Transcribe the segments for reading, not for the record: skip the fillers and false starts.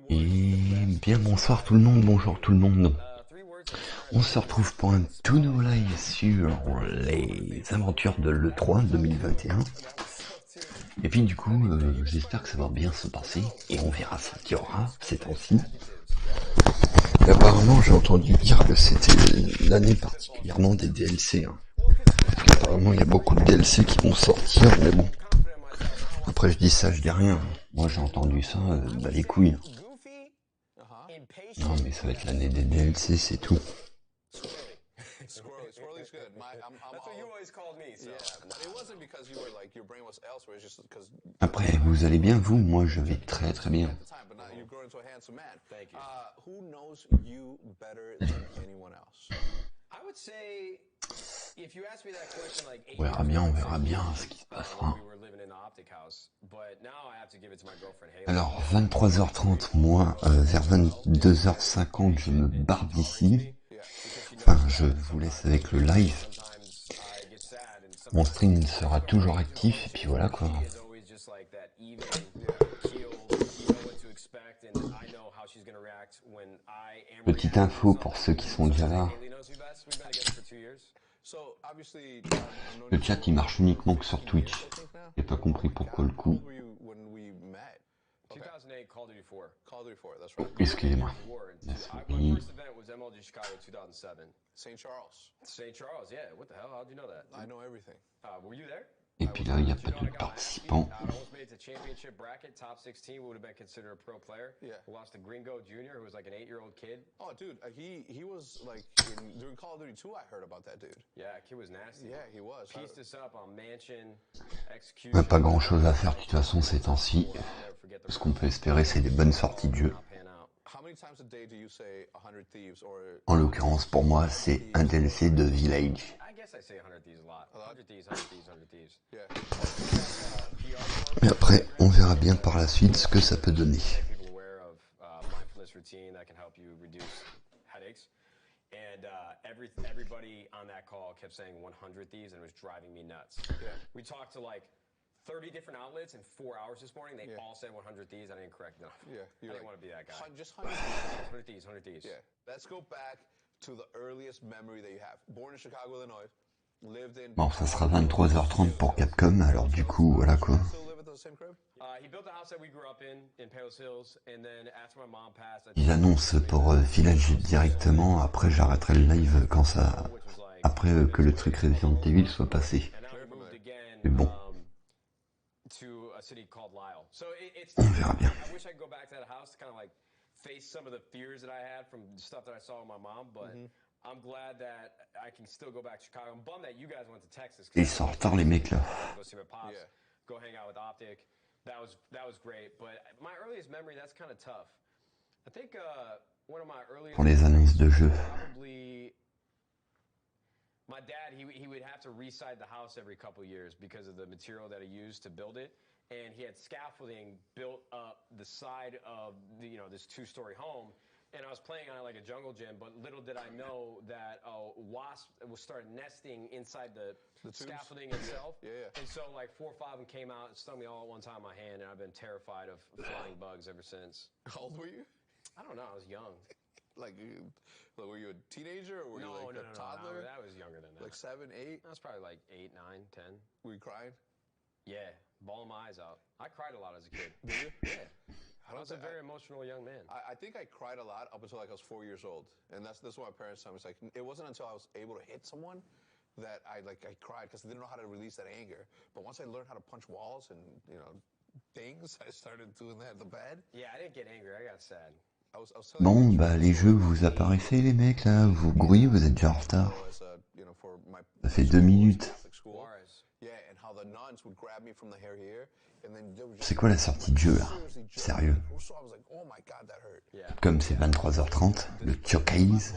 Et bien bonsoir tout le monde, bonjour tout le monde. On se retrouve pour un tout nouveau live sur les aventures de l'E3 2021. Et puis du coup, j'espère que ça va bien se passer et on verra ce qu'il y aura ces temps-ci. Et apparemment, j'ai entendu dire que c'était l'année particulièrement des DLC. Apparemment, il y a beaucoup de DLC qui vont sortir, mais bon. Après, je dis ça, je dis rien. Moi, j'ai entendu ça, bah les couilles. Non, mais ça va être l'année des DLC, c'est tout. Après, vous allez bien, vous? Moi, je vais très très bien. On verra bien ce qui se passera. Alors, 23h30, moi, vers 22h50, je me barre d'ici. Enfin, je vous laisse avec le live. Mon stream sera toujours actif, et puis voilà quoi. Petite info pour ceux qui sont déjà là. Le chat il marche uniquement que sur Twitch. J'ai pas compris pourquoi le coup. Excusez-moi. Et puis là, il n'y a pas de participants. On n'a pas grand chose à faire de toute façon ces temps-ci. Ce qu'on peut espérer, c'est des bonnes sorties de jeu. En l'occurrence, pour moi, c'est un DLC de Village. Mais après, on verra bien par la suite ce que ça peut donner. Everybody on that call kept saying 100 thieves and it was driving me nuts. 30 different outlets in 4 hours this morning. They all said 100 thieves. I didn't correct enough. I didn't want to be that guy. Just 100 thieves. 100 thieves. Yeah. Let's go back to the earliest memory that you have. Born in Chicago, Illinois. Bon, ça sera 23h30 pour Capcom, alors du coup, voilà quoi. Ils annoncent pour Village directement, après j'arrêterai le live quand ça... Après que le truc Resident Evil soit passé. Mais bon. On verra bien. Et ils sont en retard les mecs là. Pour les annonces de jeux. My dad, he would have to reside the house every couple years because of the material that he used to build it. And he had scaffolding built up the side of the, this 2-story home. And I was playing on it like a jungle gym, but little did I know that a wasp started nesting inside the scaffolding itself. Yeah. And so like 4 or 5 of them came out and stung me all at one time in my hand, and I've been terrified of flying bugs ever since. How old were you? I don't know, I was young. Like, were you a teenager or were you like a toddler? No, I was younger than that. Like 7, 8? I was probably like 8, 9, 10. Were you crying? Yeah, bawling my eyes out. I cried a lot as a kid. Did you? Yeah. I was a very emotional young man. I think I cried a lot up until like I was 4 years old. And that's what my parents told me. It's like, it wasn't until I was able to hit someone that I cried because I didn't know how to release that anger. But once I learned how to punch walls and, things, I started doing that in the bed. Yeah, I didn't get angry. I got sad. Bon, bah les jeux vous apparaissez les mecs là, vous grouillez, vous êtes déjà en retard. Ça fait 2 minutes. C'est quoi la sortie de jeu là? Sérieux? Comme c'est 23h30, le showcase.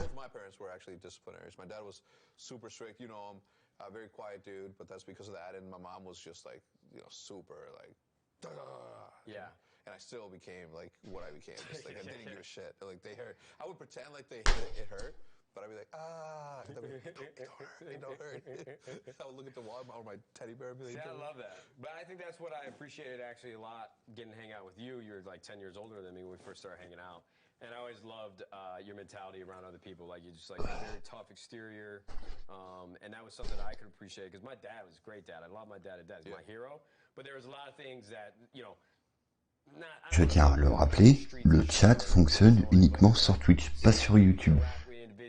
And I still became like what I became. Just like I didn't give a shit. Like they hurt. I would pretend like it hurt, but I'd be like, ah, and they'd be like, don't hurt. I would look at the wall or my teddy bear and be like, See, I love that. But I think that's what I appreciated actually a lot, getting to hang out with you. You're like 10 years older than me when we first started hanging out. And I always loved your mentality around other people. Like, you're just like a very tough exterior. And that was something that I could appreciate because my dad was a great dad. I love my dad to death. He's my hero. But there was a lot of things that, you know, Je tiens à le rappeler, le chat fonctionne uniquement sur Twitch, pas sur YouTube.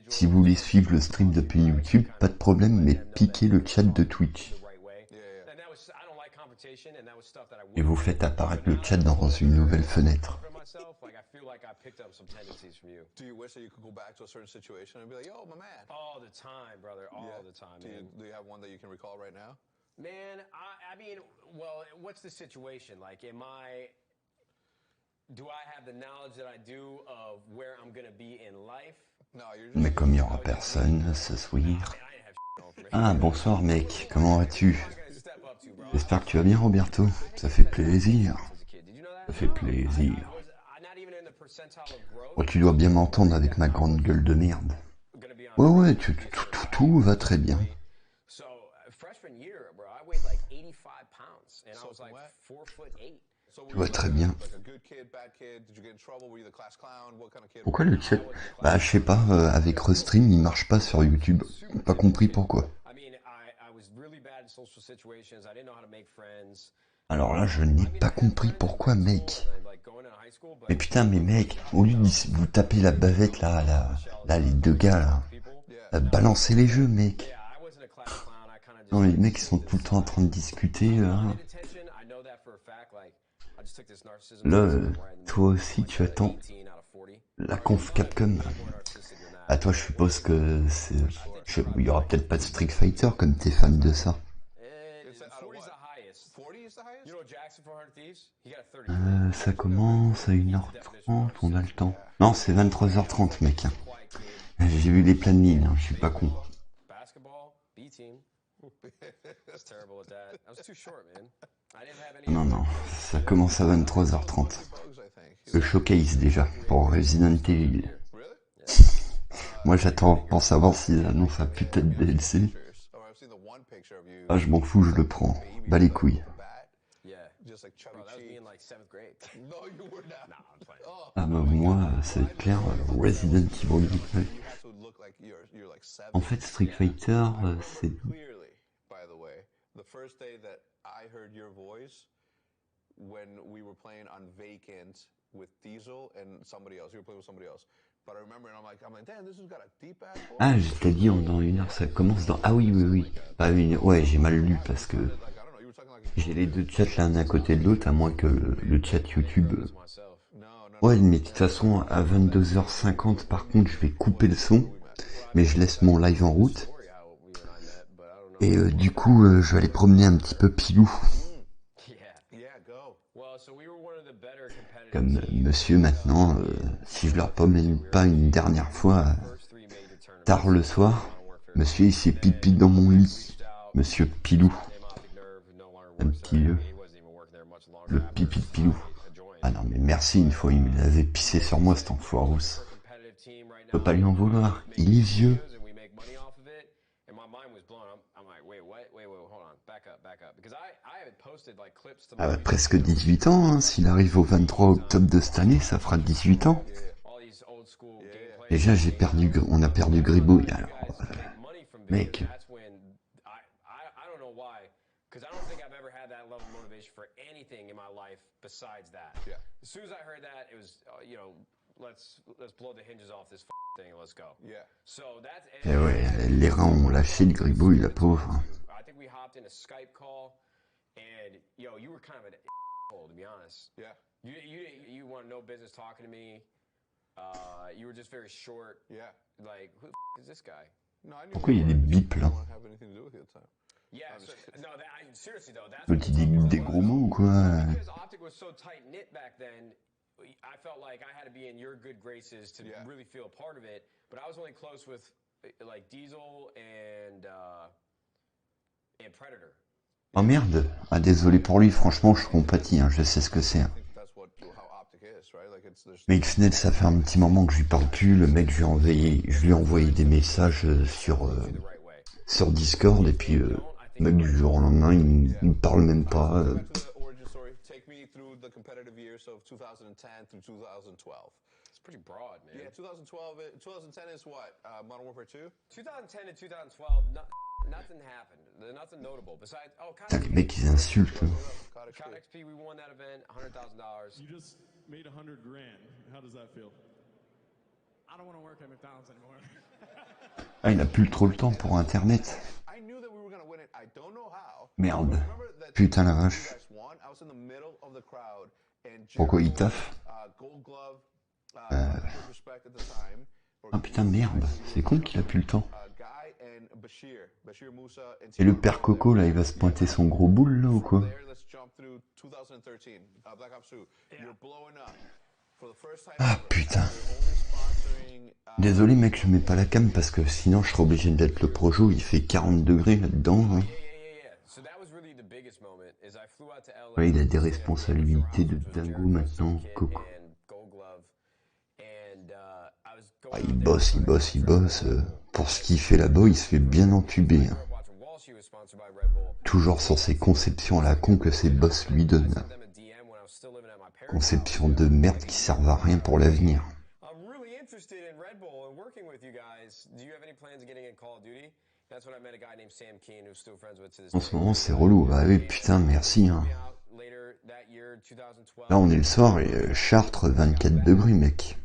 Si vous voulez suivre le stream depuis YouTube, pas de problème, mais piquez le chat de Twitch. Et vous faites apparaître le chat dans une nouvelle fenêtre. Do you wish that you could go back to a certain situation and be like, yo, my man? All the time, brother. All the time, man. Do you have one that you can recall right now? Man, I mean, well, what's the situation? Like, do I have the knowledge that I do of where I'm going to be in life? No, you're just... Mais comme il n'y aura personne ce soir... Ah, bonsoir mec, comment vas-tu? J'espère que tu vas bien, Roberto. Ça fait plaisir. Ça fait plaisir. Oh, tu dois bien m'entendre avec ma grande gueule de merde. Ouais, tout va très bien. Tout va très bien. Pourquoi le chat? Bah, je sais pas, avec Restream, il marche pas sur YouTube. Pas compris pourquoi. Alors là, je n'ai pas compris pourquoi, mec. Mais putain, mais mec, au lieu de vous taper la bavette, là, les deux gars, là, balancez les jeux, mec. Non, les mecs, ils sont tout le temps en train de discuter, là. Là, toi aussi, tu attends la conf Capcom. À toi, je suppose que c'est... Il y aura peut-être pas de Street Fighter, comme t'es fan de ça. Ça commence à 1h30, on a le temps. Non, c'est 23h30, mec. J'ai vu les plans de ligne, je suis pas con. Non, ça commence à 23h30. Le showcase déjà, pour Resident Evil. Moi j'attends pour savoir s'ils annoncent un putain de DLC. Ah, je m'en fous, je le prends. Bas les couilles. Ah bah moi, ça va être clair, Resident Evil. En fait, Street Fighter, c'est... When we were playing on Vacant with Diesel and somebody else. You were playing with somebody else. But I remember, and I'm like, damn, this has got a deep ass. Ah, je t'ai dit dans 1 heure, ça commence dans... Ah oui. Ah oui, ouais, j'ai mal lu parce que j'ai les deux chats l'un à côté de l'autre, à moins que le chat YouTube... Ouais, mais de toute façon, à 22h50, par contre, je vais couper le son, mais je laisse mon live en route. Et du coup, je vais aller promener un petit peu Pilou. Comme monsieur maintenant, si je leur promène pas une dernière fois, tard le soir, monsieur il s'est pipi dans mon lit. Monsieur Pilou. Un petit vieux. Le pipi de Pilou. Ah non mais merci, une fois il me l'avait pissé sur moi cet enfoirous. Je peux pas lui en vouloir, il est vieux. Ah bah, presque 18 ans, hein. S'il arrive au 23 octobre de cette année, ça fera 18 ans. Déjà, on a perdu Gribouille, alors... mec... Et ouais, les reins ont lâché de Gribouille, la pauvre. And you were kind of an asshole, to be honest. Yeah. You want no business talking to me. You were just very short. Yeah. Like, who the is this guy? No, I knew. Pourquoi il y a des bips là? Yeah. No, seriously though, that's. Tu dis des gros mots ou quoi? Because Optic was so tight knit back then. I felt like I had to be in your good graces to really feel a part of it. But I was only close with like Diesel and Predator. Oh merde. Ah désolé pour lui, franchement je compatis, hein, je sais ce que c'est. Mais Xnel, ça fait un petit moment que je lui parle plus. Le mec, je lui ai envoyé des messages sur Discord et puis le mec du jour au lendemain, il me parle même pas. It's pretty broad, man. Yeah, 2012, 2010 is what? Modern Warfare 2? 2010 to 2012, nothing happened. Nothing notable besides. Oh, Putain, les mecs, ils insultent. COD XP, we won that event, $100,000. You just made $100 grand. How does that feel? I don't want to work at McDonald's anymore. Ah, il a plus trop le temps pour Internet. Merde. Putain la vache. Pourquoi il taffe? Ah putain merde, c'est con qu'il a plus le temps. Et le père Coco là, il va se pointer son gros boule là ou quoi? Ah putain. Désolé mec, je mets pas la cam parce que sinon je serais obligé de mettre le projo, il fait 40 degrés là-dedans. Hein. Ouais, il a des responsabilités de dingo maintenant, Coco. Ah, il bosse. Pour ce qu'il fait là-bas, il se fait bien entuber. Hein. Toujours sur ses conceptions à la con que ses boss lui donnent. Conceptions de merde qui servent à rien pour l'avenir. En ce moment, c'est relou. Ah oui, putain, merci. Hein. Là, on est le soir et Chartres, 24 degrés, mec.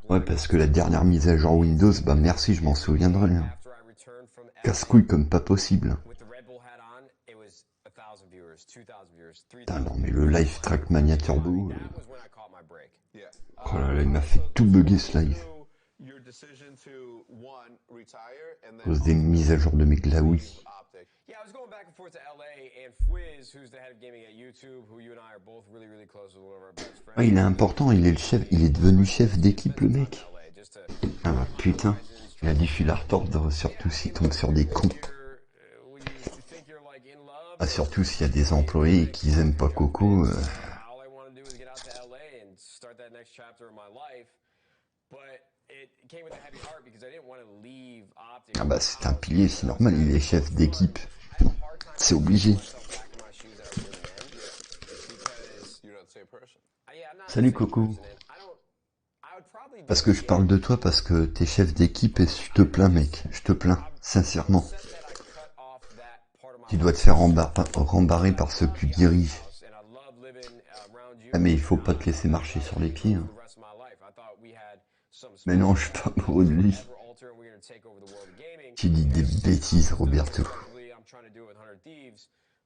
Ouais, parce que la dernière mise à jour Windows, bah merci, je m'en souviendrai. Hein. Casse-couille comme pas possible. Putain, non, mais le live Trackmania Turbo... Oh là là, il m'a fait tout bugger ce live. À cause des mises à jour de mes glaouis. Ah, il est important, il est le chef, il est devenu chef d'équipe le mec. Ah bah putain, il a dit fil à retordre, surtout s'il tombe sur des cons. Ah, surtout s'il y a des employés qui aiment pas Coco. Ah bah c'est un pilier, c'est normal, il est chef d'équipe. C'est obligé. Salut Coco. Parce que je parle de toi parce que t'es chef d'équipe et je te plains mec, je te plains, sincèrement. Tu dois te faire rembarrer par ceux que tu diriges. Ah mais il faut pas te laisser marcher sur les pieds. Hein. Mais non, je suis pas amoureux de lui. Tu dis des bêtises, Roberto.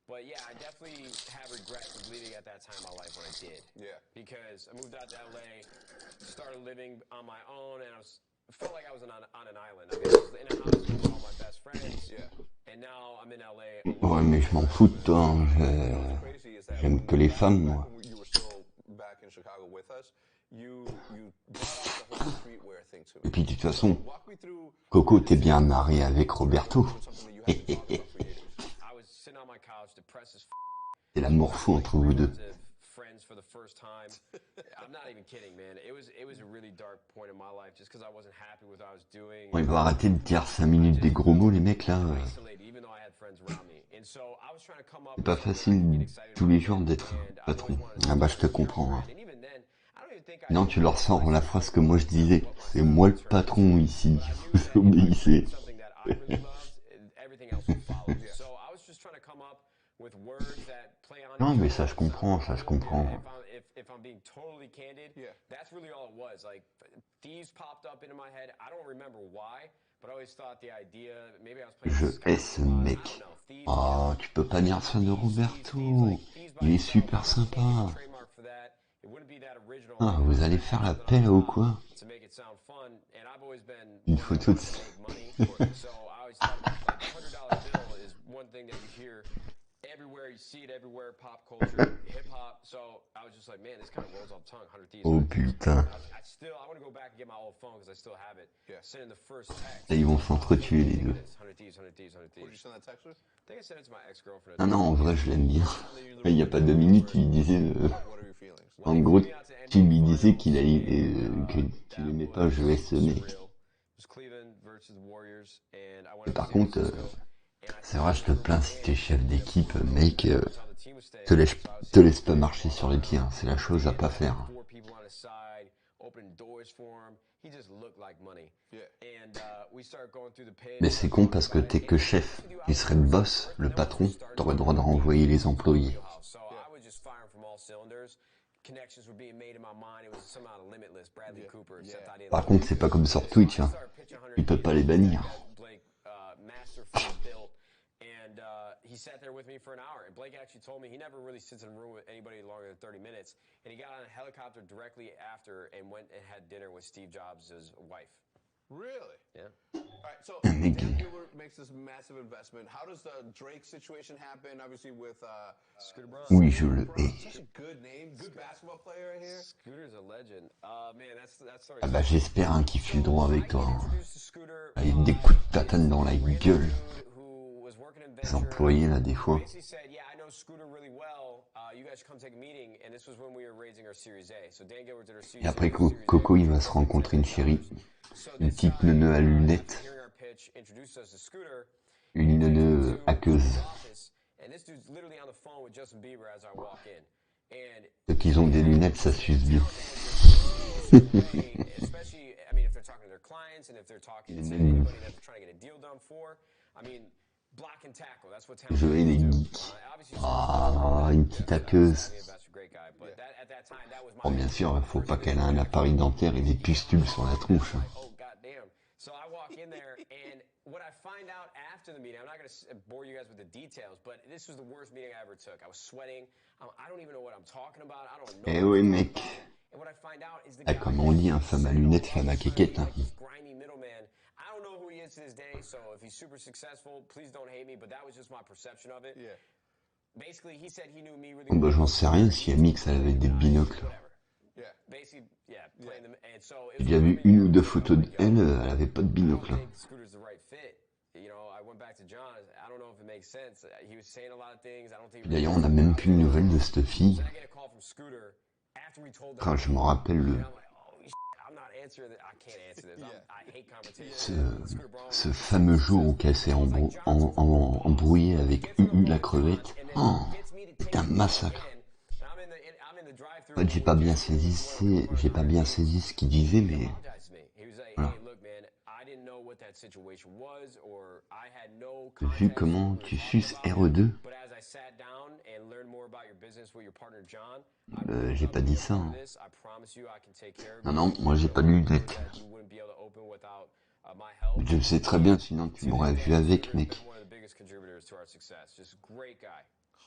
Ouais, mais je m'en fous de toi. Hein. J'aime que les femmes, moi. Et puis de toute façon, Coco, t'es bien marié avec Roberto. C'est l'amour fou entre vous deux. Bon, il va arrêter de dire 5 minutes des gros mots, les mecs, là. C'est pas facile tous les jours d'être patron. Ah bah, je te comprends. Hein. Non, tu leur sors la phrase que moi je disais. C'est moi le patron ici. Vous obéissez. Non, mais ça je comprends, ça je comprends. Je hais ce mec. Oh, tu peux pas dire ça de Roberto. Il est super sympa. Ah, vous allez faire la paix là ou quoi? Une photo de... Oh putain. Là, ils vont s'entretuer les deux. Non, non, en vrai, je l'aime bien. Il n'y a pas 2 minutes, il disait... en gros, Tu lui disais qu'il allait, que tu l'aimais pas jouer ce mec. Et par contre, c'est vrai, je te plains si t'es chef d'équipe, mec, te laisse, te laisse pas marcher sur les pieds, hein, c'est la chose à pas faire. Mais c'est con parce que t'es que chef. Il serait le boss, le patron, t'aurais le droit de renvoyer les employés. Par contre, c'est pas comme sur Twitch, hein. Il peut pas les bannir. He sat there with me for an hour, and Blake actually told me he never really sits in a room with anybody longer than 30 minutes, and he got on a helicopter directly after and went and had dinner with Steve Jobs' wife. Really? Yeah. All right, so Dan Gilbert makes this massive investment. How does the Drake situation happen? Obviously with Scooter Braun. Oui, je le hais. Such a good name, good basketball player right here. Scooter's a legend. Man, that's sort Ah of. bah j'espère hein, qu'il file droit avec toi. Hein. Avec des coups de tatane dans la gueule. Les employés là des fois. Et après Coco il va se rencontrer une chérie. Une petite neuneu à lunettes. Une neuneu hackeuse. Ceux qui ont des lunettes ça s'use bien. Je hais les geeks. Ah, une petite hackeuse. Bon, bien sûr, il faut pas qu'elle ait un appareil dentaire et des pustules sur la tronche. Hein. What I find out after the meeting, I'm not going to bore you guys with the details, but this was the worst meeting I ever took. I was sweating. I don't even know what I'm talking about. I don't know. Eh ouais, mec. Eh, comment on dit, hein, femme à lunettes, femme à quéquette. Hein. I don't know who he is to this day, so if he's super successful, please don't hate me, but that was just my perception of it. Yeah. Basically, he said he knew me really well. Bah, j'en sais rien si Amix elle avait des binocles. J'ai déjà vu une ou deux photos d'elle, elle avait pas de binocle. D'ailleurs, on n'a même plus de nouvelles de cette fille. Quand je me rappelle ce fameux jour où elle s'est embrouillée avec la crevette. Oh, c'était un massacre. En fait, j'ai pas bien saisi ce qu'il disait, mais voilà. Vu comment tu suces RE2, j'ai pas dit ça. Hein. Non, moi j'ai pas de lunettes. Je le sais très bien, sinon tu m'aurais vu avec, mec.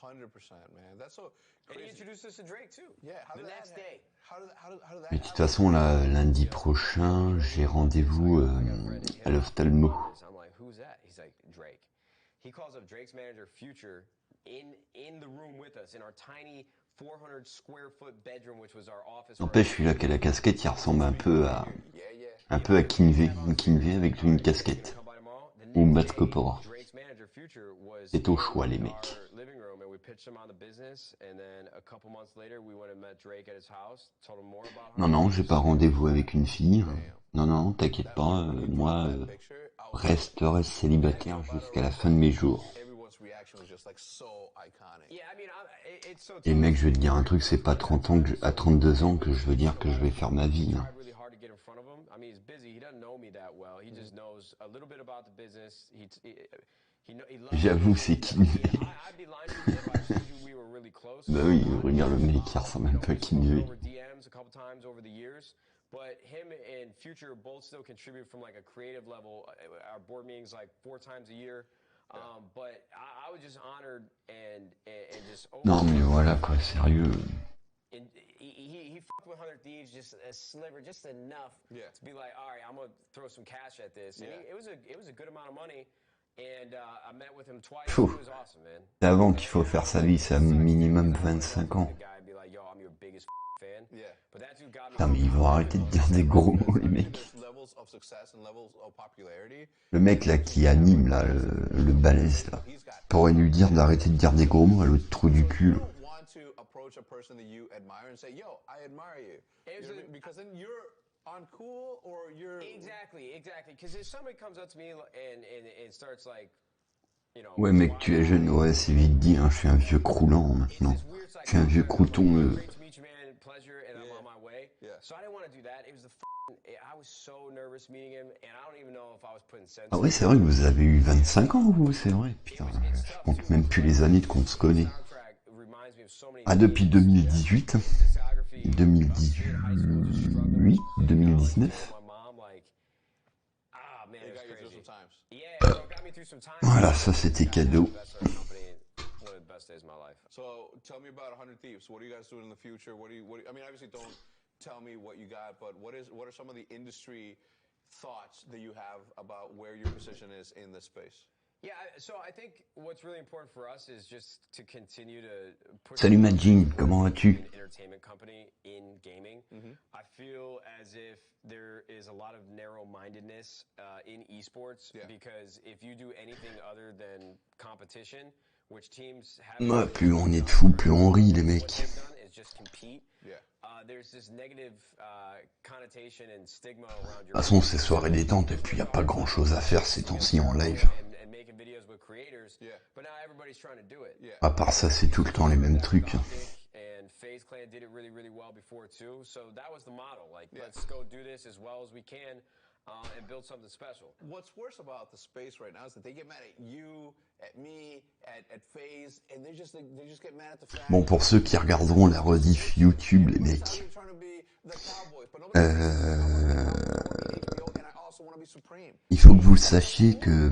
100%, man. That's so crazy. And he introduced us to Drake too. Yeah, the next day. How did that Mais de toute façon, là, lundi prochain, j'ai rendez-vous à l'ophtalmo. I'm like, who's that? He's like, Drake. He calls up Drake's manager, Future, in the room with us, in our tiny 400 square foot bedroom, which was our office. N'empêche, celui-là qui a la casquette, il ressemble un peu à Kinvey. Une Kinvey avec une casquette. Ou Matt Copora. C'est au choix, les mecs. Non, j'ai pas rendez-vous avec une fille. Non, t'inquiète pas, moi, reste célibataire jusqu'à la fin de mes jours. Et mec, je vais te dire un truc, c'est pas 30 ans à 32 ans que je veux dire que je vais faire ma vie. Hein. J'avoue, c'est Kinvey. Bah oui, regarde le mec, il ressemble un peu à Kinvey. But him and Future both still contribute from like a creative level. Our board meetings like 4 times a year. But I was just honored and just. Non mais voilà quoi, sérieux. He fucked with 100 Thieves just a sliver, just enough to be like, all right, I'm gonna throw some cash at this. And it was a good amount of money. And I met with him twice. It was awesome, man. C'est avant qu'il faut faire sa vie, c'est minimum 25 ans. Putain, mais ils vont arrêter de dire des gros mots, les mecs. Le mec là qui anime là, le balèze là, pourrait lui dire d'arrêter de dire des gros mots à l'autre trou du cul. Ouais mec, tu es jeune, ouais c'est vite dit, hein, je suis un vieux croulant maintenant. Je suis un vieux crouton. Ah ouais, c'est vrai que vous avez eu 25 ans, vous, c'est vrai. Putain, je compte même plus les années qu'on se connaît. Ah, depuis 2018, 2018, 2019. Voilà, ça c'était cadeau. So tell me about 100 Thieves. What are you guys doing in the future? I mean, obviously don't tell me what you got, but what are some of the industry thoughts that you have about where your position is in this space? Yeah, so I think what's really important for us is just to continue to push. Salut Majin, comment vas-tu? Entertainment company in gaming. I feel as if there is a lot of narrow-mindedness in esports because if you do anything other than competition, which teams have. Ouais, plus on est de fous, plus on rit les mecs. De toute façon, c'est soirée détente et puis y a pas grand chose à faire ces temps-ci en live. À part ça, c'est tout le temps les mêmes trucs. And build something special. What's worse about the space right now is that they get mad at you, at me, at FaZe, and they just get mad at the fact. Bon, pour ceux qui regarderont la rediff YouTube, les mecs. Il faut que vous sachiez que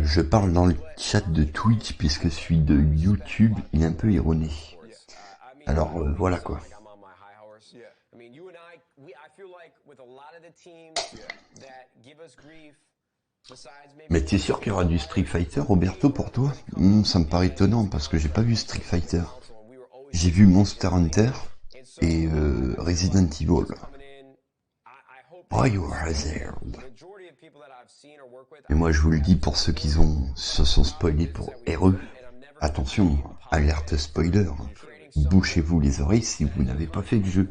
je parle dans le chat de Twitch puisque celui de YouTube il est un peu erroné. Alors voilà quoi. Mais t'es sûr qu'il y aura du Street Fighter, Roberto, pour toi? Ça me paraît étonnant parce que j'ai pas vu Street Fighter. J'ai vu Monster Hunter et Resident Evil. Oh, you are there. Et moi je vous le dis pour ceux qui se sont spoilés pour RE, attention, alerte spoiler. Bouchez-vous les oreilles si vous n'avez pas fait le jeu.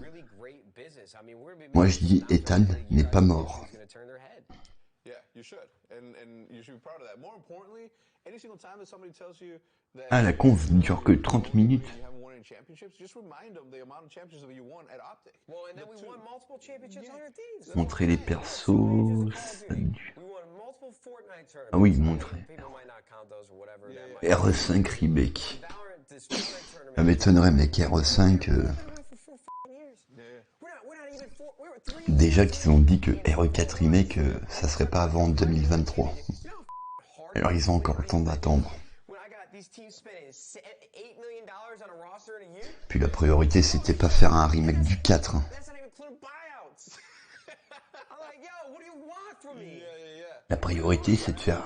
Moi je dis Ethan n'est pas mort. Ah, la conf dure que 30 minutes. Montrer les persos. Ah oui, montrer. RE5 remake. Ça m'étonnerait, mec, RE5. Déjà qu'ils ont dit que RE4 remake, ça serait pas avant 2023. Alors ils ont encore le temps d'attendre. Puis la priorité c'était pas faire un remake du 4. La priorité c'est de faire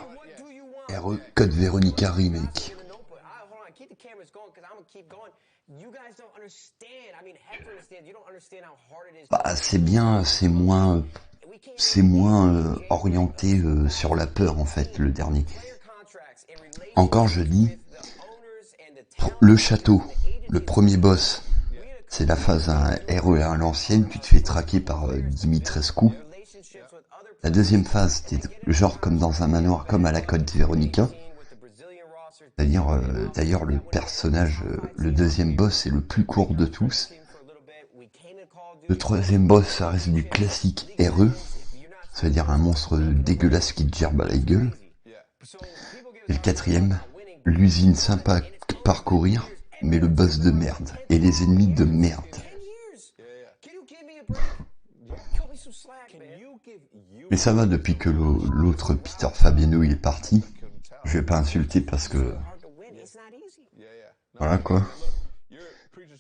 RE Code Veronica remake. Bah, c'est bien, c'est moins orienté sur la peur en fait, le dernier. Encore je dis, le château, le premier boss, c'est la phase RE à l'ancienne, tu te fais traquer par Dimitrescu. La deuxième phase, t'es genre comme dans un manoir, comme à la Code Veronica. C'est-à-dire, d'ailleurs, le personnage, le deuxième boss, c'est le plus court de tous. Le troisième boss, ça reste du classique RE, c'est-à-dire un monstre dégueulasse qui te gerbe à la gueule. Et le quatrième, l'usine sympa à parcourir, mais le boss de merde, et les ennemis de merde. Mais ça va depuis que l'autre Peter Fabiano il est parti. Je vais pas insulter parce que... Voilà quoi.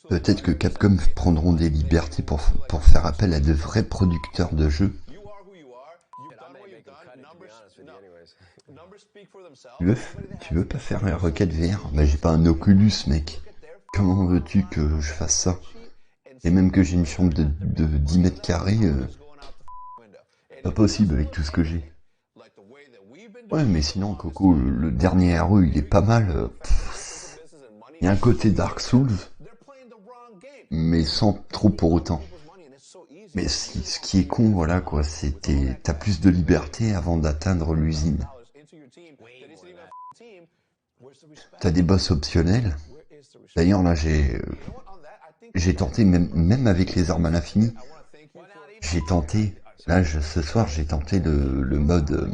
Peut-être que Capcom prendront des libertés pour faire appel à de vrais producteurs de jeux. Tu veux pas faire la requête VR? Bah j'ai pas un Oculus mec. Comment veux-tu que je fasse ça? Et même que j'ai une chambre de 10 mètres carrés, pas possible avec tout ce que j'ai. Ouais, mais sinon, Coco, le dernier RE, il est pas mal. Il y a un côté Dark Souls, mais sans trop pour autant. Mais ce qui est con, voilà, quoi, t'as plus de liberté avant d'atteindre l'usine. T'as des boss optionnels. D'ailleurs, là, j'ai tenté, même avec les armes à l'infini, j'ai tenté, ce soir, j'ai tenté le mode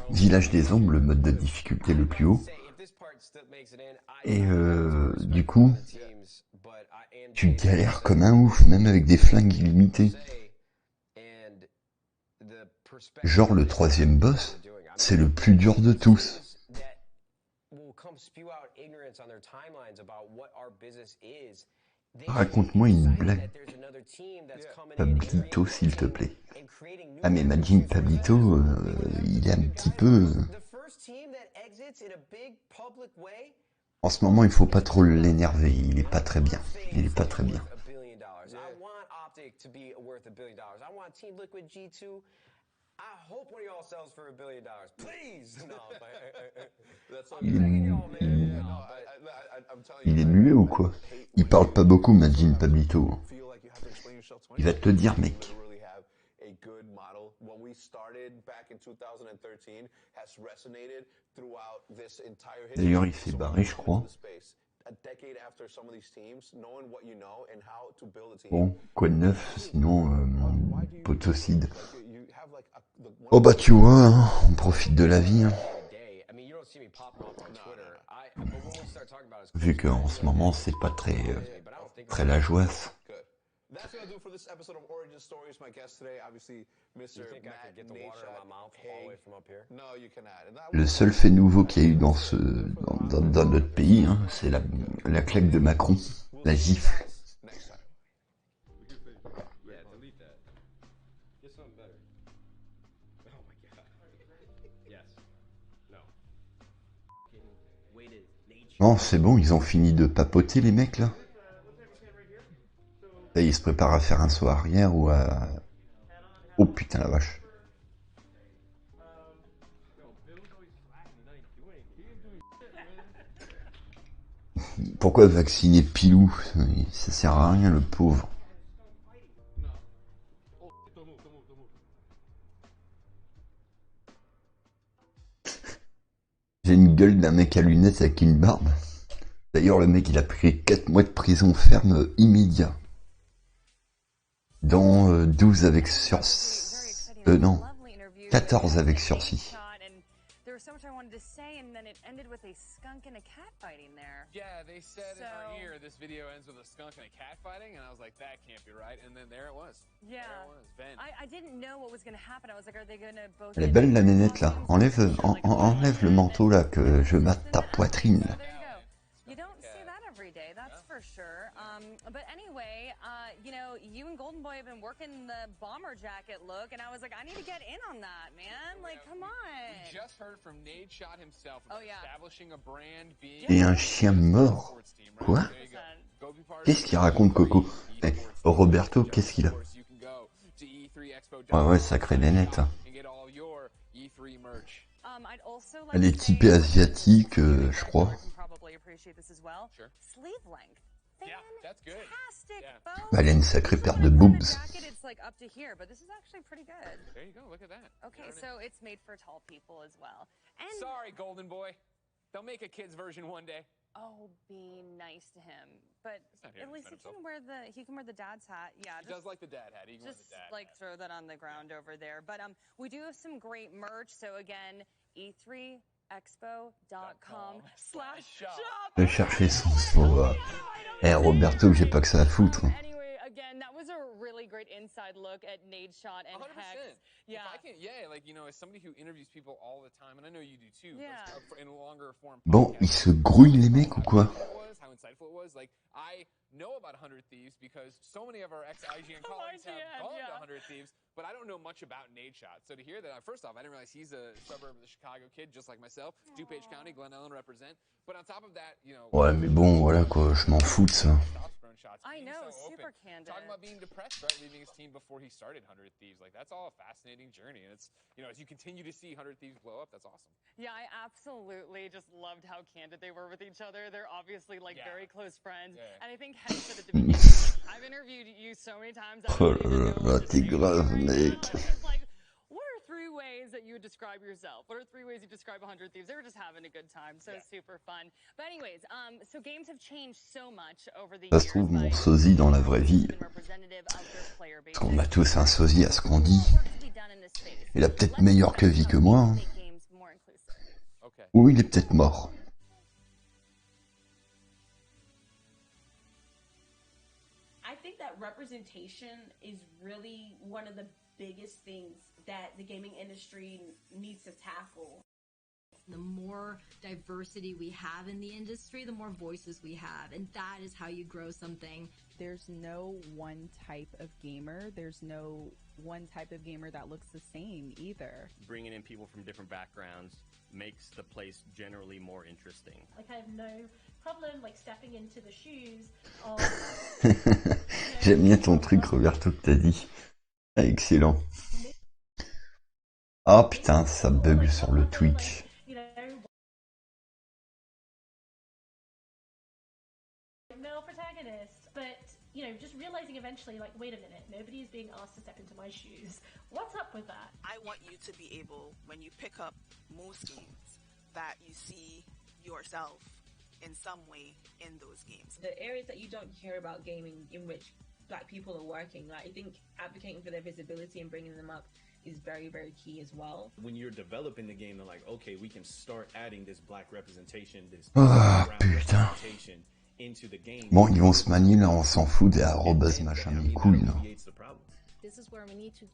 village des ombres, le mode de difficulté le plus haut. Et du coup, tu galères comme un ouf, même avec des flingues illimitées. Genre le troisième boss, c'est le plus dur de tous. Raconte-moi une blague. Pablito, s'il te plaît. Ah mais Majin Pablito, il est un petit peu... En ce moment, il faut pas trop l'énerver, il est pas très bien. Il est pas très bien. Il est muet ou quoi? Il parle pas beaucoup, Majin Pablito. Il va te le dire, mec. D'ailleurs, il s'est barré, je crois. Bon, quoi de neuf, sinon, mon potocide. Oh bah tu vois, hein, on profite de la vie. Hein. Vu qu'en ce moment, c'est pas très la joisse. That's gonna do for this episode of Origin Stories. My guest today, obviously, Mr. No, you cannot. Le seul fait nouveau qu'il y a eu dans notre pays, hein, c'est la claque de Macron, la gifle. Non, c'est bon, ils ont fini de papoter les mecs là. Là, ils se préparent à faire un saut arrière ou à... Oh putain la vache. Pourquoi vacciner Pilou? Ça sert à rien le pauvre. J'ai une gueule d'un mec à lunettes avec une barbe. D'ailleurs, le mec, il a pris 4 mois de prison ferme immédiat. Dont 12 avec sursis. Non, 14 avec sursis. Yeah, they said in our ear this video ends with a skunk and a cat fighting, and I was like, that can't be right. And then there it was. Yeah. There it was. Ben. I didn't know what was going to happen. I was like, are they going to both... Elle est belle la nénette là. Enlève le manteau là que je batte ta poitrine. Là. You don't see that every day, that's for sure. But anyway, you know, you and Golden Boy have been working the bomber jacket look, and I was like, I need to get in on that, man. Like, come on. We just heard from Nate Shot himself about establishing a brand, being... Et un chien mort. Quoi? Qu'est-ce qu'il raconte Coco? Roberto, qu'est-ce qu'il a? Ouais, sacré nénette. Hein. Elle est typée asiatique, je crois. Bah, elle a une sacrée paire de boobs. Sorry, Golden Boy. They'll make a kid's version one day. Oh, be nice to him. But at least he can wear the dad's hat. Yeah, he does like the dad hat. He can wear the dad hat. Throw that on the ground over there. But we do have some great merch. So again, e3expo.com/shop. Je vais chercher son saut. Roberto, j'ai pas que ça à foutre. Again, that was a really great inside look at Nade Shot and 100%. Hex. Yeah. Like, you know, as somebody who interviews people all the time, and I know you do too, in longer form. Bon, ils se grouillent les mecs ou quoi? How insightful it was. Like, I know about 100 Thieves because so many of our ex-IGN colleagues have gone to 100 Thieves, but I don't know much about Nade Shot. So to hear that, first off, I didn't realize he's a suburb of the Chicago kid, just like myself. DuPage County, Glen Ellen represent. But on top of that, you know... Ouais, mais bon, voilà quoi, je m'en fous de ça. shots. I Being know, so super open. candid. Talking about being depressed, right? Leaving his team before he started 100 Thieves. Like, that's all a fascinating journey. And it's, you know, as you continue to see 100 Thieves blow up, that's awesome. Yeah, I absolutely just loved how candid they were with each other. They're obviously like very close friends. Yeah. And I think Henry said at the beginning, I've interviewed you so many times. I don't even know what to t'es say to you grave, right now. mec. And he's like, what are 3 ways that you would describe yourself? What are 3 ways you describe 100 Thieves? They were just having a good time, so super fun. But anyways, so games have changed so much over the Ça years. se trouve, mon sosie dans la vraie vie, parce qu'on a tous un sosie à ce qu'on dit, il a peut-être meilleure que vie que moi, hein. Ou il est peut-être mort. I think that representation is really one of the biggest things that the gaming industry needs to tackle. The more diversity we have in the industry, the more voices we have, and that is how you grow something. There's no one type of gamer. There's no one type of gamer that looks the same either. Bringing in people from different backgrounds makes the place generally more interesting. Like, I have no problem like stepping into the shoes of J'aime bien ton truc, Roberto, que t'as dit. Ah, excellent. Oh putain, ça bug sur le Twitch. male protagonist, but you know, just realizing eventually, like, wait a minute, nobody is being asked to step into my shoes. What's up with that? I want you to be able, when you pick up most games, that you see yourself in some way in those games. The areas that you don't hear about gaming in which Black people are working, like, I think advocating for their visibility and bringing them up is very, very key as well. When you're developing the game, they're like, okay, we can start adding this Black representation, this representation into the game. Bon, ils vont se manier là, on s'en fout des arrobas machin mes couilles là. This is where we need to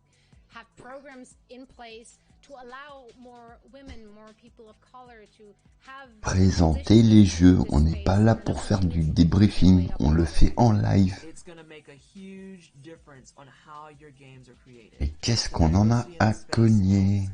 have programs in place to allow more women, more people of color to have. Présenter les jeux, on n'est pas là pour faire du débriefing, on le fait en live. Et qu'est-ce qu'on en a à cogner?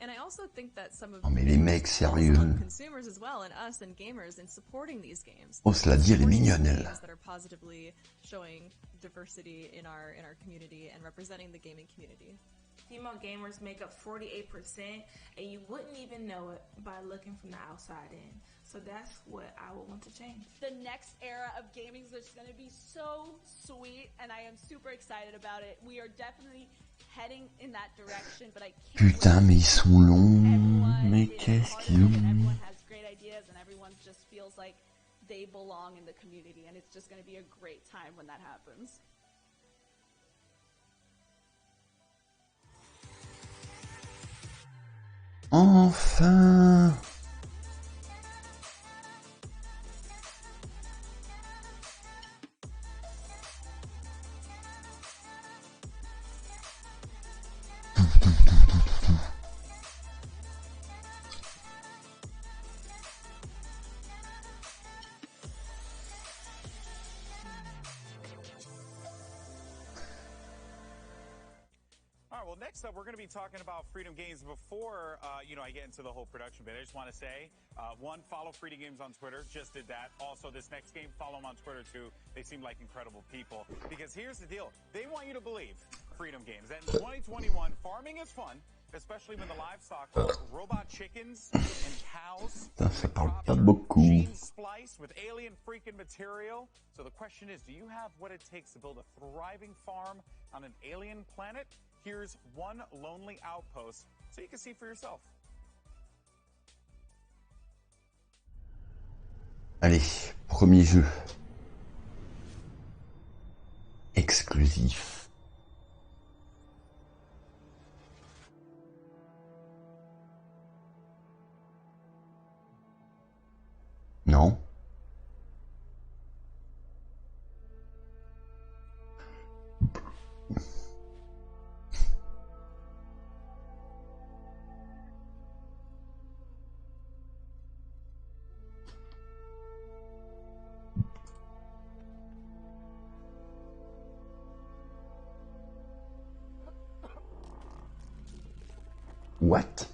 And I also think that some of Non mais les mecs sérieux. consumers as well and us and gamers in supporting these games. Oh, cela dit, elle est mignonne elle. That are positively showing diversity in our community and representing the gaming community. Female gamers make up 48%, and you wouldn't even know it by looking from the outside in. So that's what I would want to change. The next era of gaming is going to be so sweet, and I am super excited about it. We are definitely heading in that direction, but I can't. Putain, mais ils sont longs. Mais qu'est-ce qu'ils ont? Everyone has great ideas, and everyone just feels like they belong in the community, and it's just going to be a great time when that happens. Enfin. Well, next up, we're going to be talking about Freedom Games. Before, I get into the whole production bit, I just want to say, one, follow Freedom Games on Twitter. Just did that. Also, this next game, follow them on Twitter, too. They seem like incredible people. Because here's the deal. They want you to believe, Freedom Games, that in 2021, farming is fun, especially when the livestock are robot chickens and cows. Ça parle pas beaucoup. Gene spliced with alien freaking material. So the question is, do you have what it takes to build a thriving farm on an alien planet? Here's one lonely outpost so you can see for yourself. Allez, premier jeu. Exclusif. Non. What?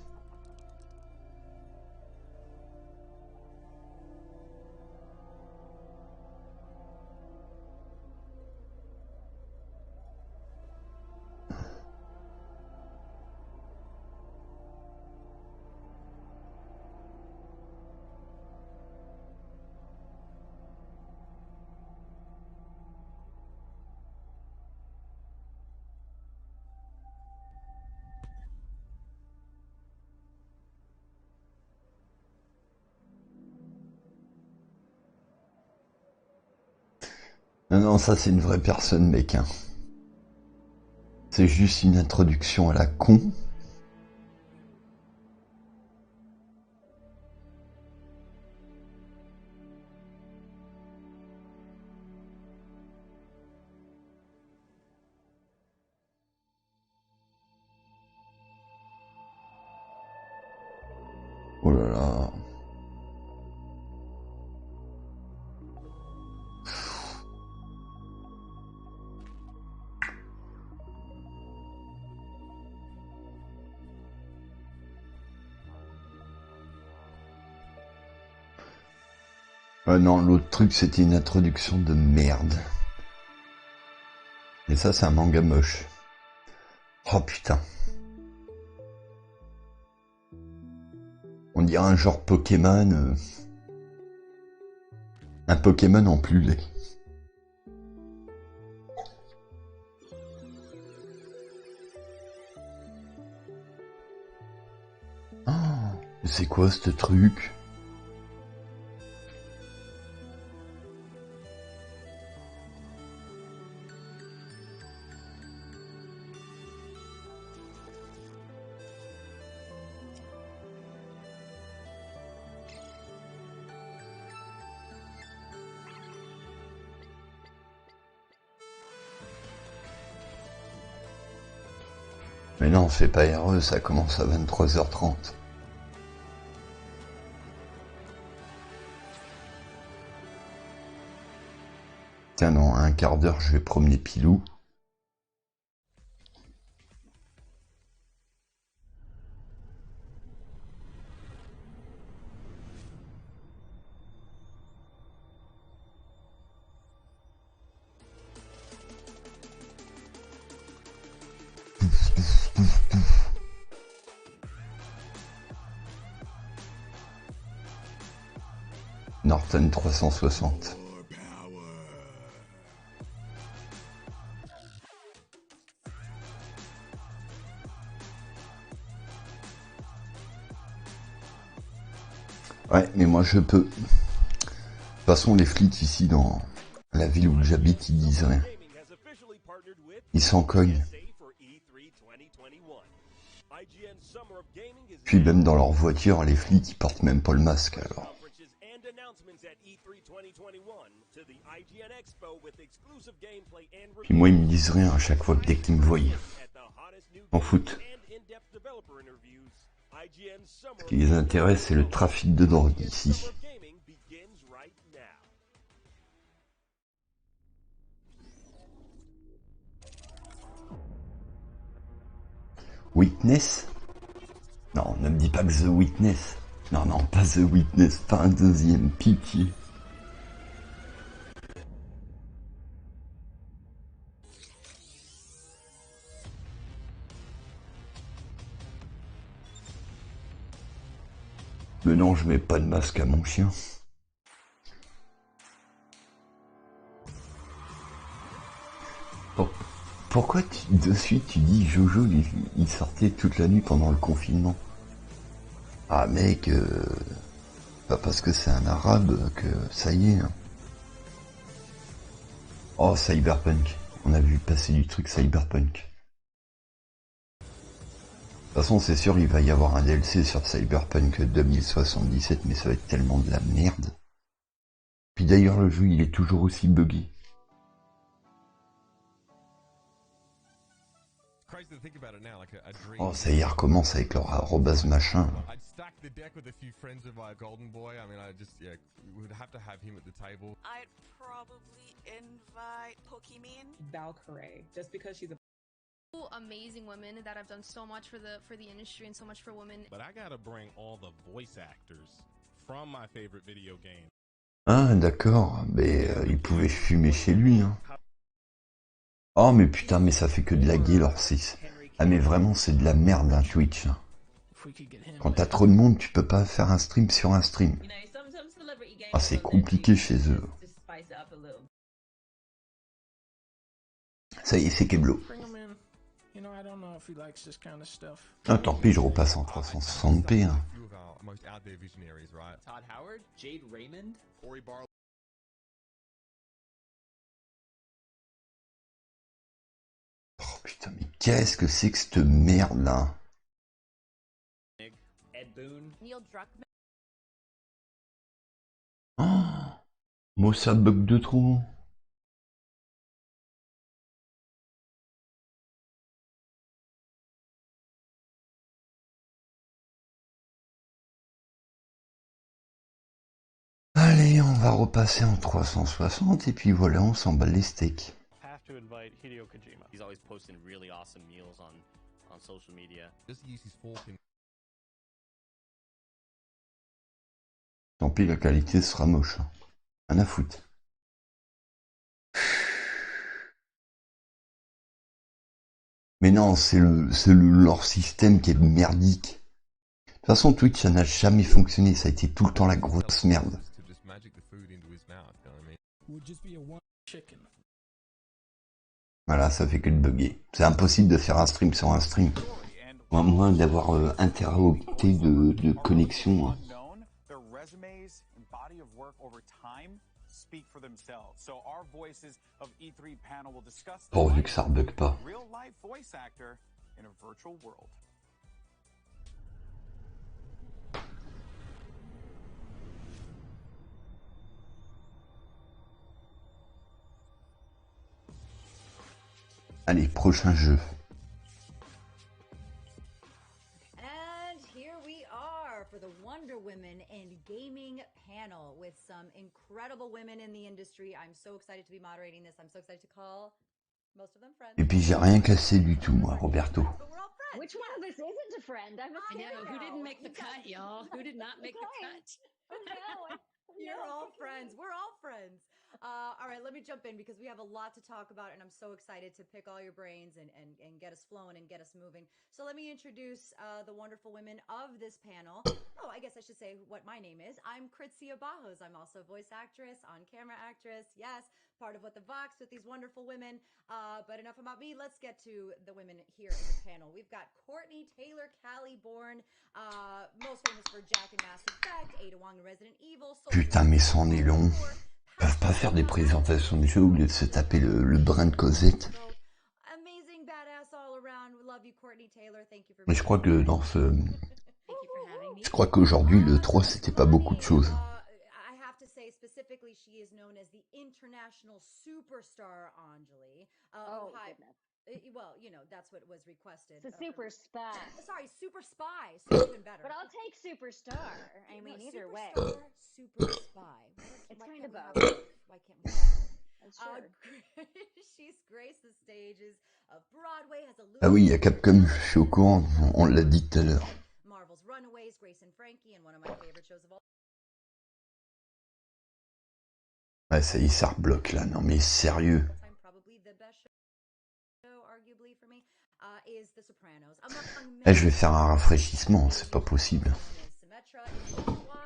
Non, non, ça c'est une vraie personne, mec. Hein. C'est juste une introduction à la con. Oh là là. Non, l'autre truc c'était une introduction de merde. Et ça c'est un manga moche. Oh putain. On dirait un genre Pokémon. Un Pokémon en plus laid. Oh, c'est quoi ce truc? Mais non, fais pas RE, ça commence à 23h30. Tiens non, à un quart d'heure je vais promener Pilou. Norton 360. Ouais, mais moi je peux. De toute façon, les flics ici dans la ville où j'habite, ils disent rien. Ils s'en cognent. Puis même dans leur voiture, les flics ils portent même pas le masque alors. Puis moi ils me disent rien à chaque fois que dès qu'ils me voient. En foot. Ce qui les intéresse, c'est le trafic de drogue ici. Witness? Non, ne me dis pas que The Witness. Non, non, pas The Witness, pas un deuxième, pitié. Mais non, je mets pas de masque à mon chien. Pourquoi de suite tu dis Jojo il sortait toute la nuit pendant le confinement? Ah mec, pas parce que c'est un arabe que ça y est. Hein. Oh Cyberpunk, on a vu passer du truc Cyberpunk. De toute façon c'est sûr il va y avoir un DLC sur Cyberpunk 2077 mais ça va être tellement de la merde. Puis d'ailleurs le jeu il est toujours aussi buggé. Oh ça y est, recommence avec leur arrobase machin. I'd probably invite Pokimane. Valkyrie, just because she's a amazing women that have done so much for the industry and so much for women. But I gotta bring all the voice actors from my favorite video game. Ah d'accord, mais il pouvait fumer chez lui. Hein. Oh mais putain, mais ça fait que de laguer leur 6. Ah mais vraiment c'est de la merde un Twitch. Hein. Quand t'as trop de monde, tu peux pas faire un stream sur un stream. Ah c'est compliqué chez eux. Ça y est, c'est Keblo. Ah tant pis, je repasse en 360p. Hein. Putain, mais qu'est-ce que c'est que cette merde là? Oh, moi ça bug de trop. Allez, on va repasser en 360 et puis voilà, on s'emballe les steaks. Have to invite Hideo Kojima. He's always posting really awesome meals on social media. Just use his fork and Tant pis, la qualité sera moche. Rien à foutre. Mais non, c'est leur système qui est merdique. De toute façon, Twitch, ça n'a jamais fonctionné. Ça a été tout le temps la grosse merde. Voilà, ça fait que de bugger. C'est impossible de faire un stream sur un stream. À moins d'avoir interrupté de connexion. Hein. Pourvu que ça rebug pas. Allez, prochain jeu. And here we are for the Wonder Women and Gaming panel with some incredible women in the industry. I'm so excited to be moderating this. I'm so excited to call most of them friends. Et puis j'ai rien cassé du tout, moi, Roberto. Which one of us isn't a friend? I'm a Who didn't make the cut, y'all? Who did not make the cut? You're all friends. We're all friends. All right, let me jump in because we have a lot to talk about, and I'm so excited to pick all your brains and get us flowing and get us moving. So let me introduce the wonderful women of this panel. Oh, I guess I should say what my name is. I'm Kritzia Bajos. I'm also a voice actress, on-camera actress. Yes, part of What the Vox with these wonderful women. But enough about me. Let's get to the women here in the panel. We've got Courtney Taylor Callie-Born, most famous for Jack and Mass Effect, Ada Wong and Resident Evil. Putain, mais c'en est long. Ils peuvent pas faire des présentations de jeu au lieu de se taper le brin de Cosette. Mais je crois que dans ce... Je crois qu'aujourd'hui, lE3, c'était pas beaucoup de choses. Well, you know, that's what was requested. It's a super spy. Sorry, super spy. So even better. But I'll take superstar. I mean, either way. Super spy. It's kind of both. Why can't we have she's graced the stages of Broadway, has a Ah oui, il y a Capcom, je suis au courant, on l'a dit tout à l'heure. Marvel's Runaways, Grace and Frankie, and one of my favorite shows of all. Ouais, ça y est, ça rebloque là, non mais sérieux. Je vais faire un rafraîchissement, c'est pas possible.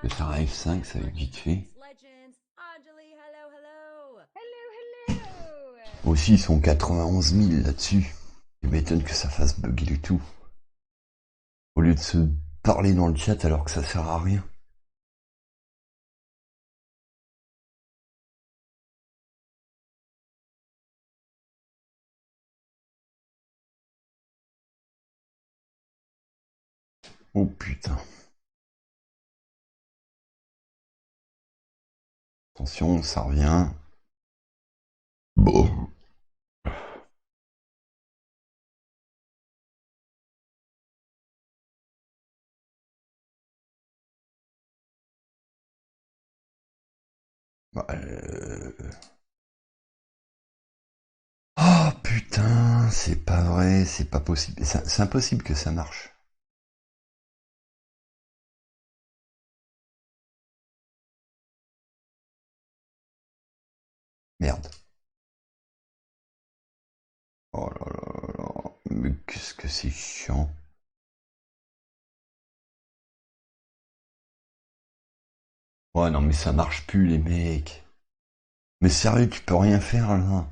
Je vais faire un F5, ça va être vite fait. Aussi, ils sont 91 000 là-dessus. Il m'étonne que ça fasse bugger du tout. Au lieu de se parler dans le chat alors que ça sert à rien. Oh putain. Attention, ça revient. Bon. Oh putain, c'est pas vrai, c'est pas possible. C'est impossible que ça marche. Merde. Oh là là là, mais qu'est-ce que c'est chiant. Ouais, non mais ça marche plus les mecs. Mais sérieux, tu peux rien faire là.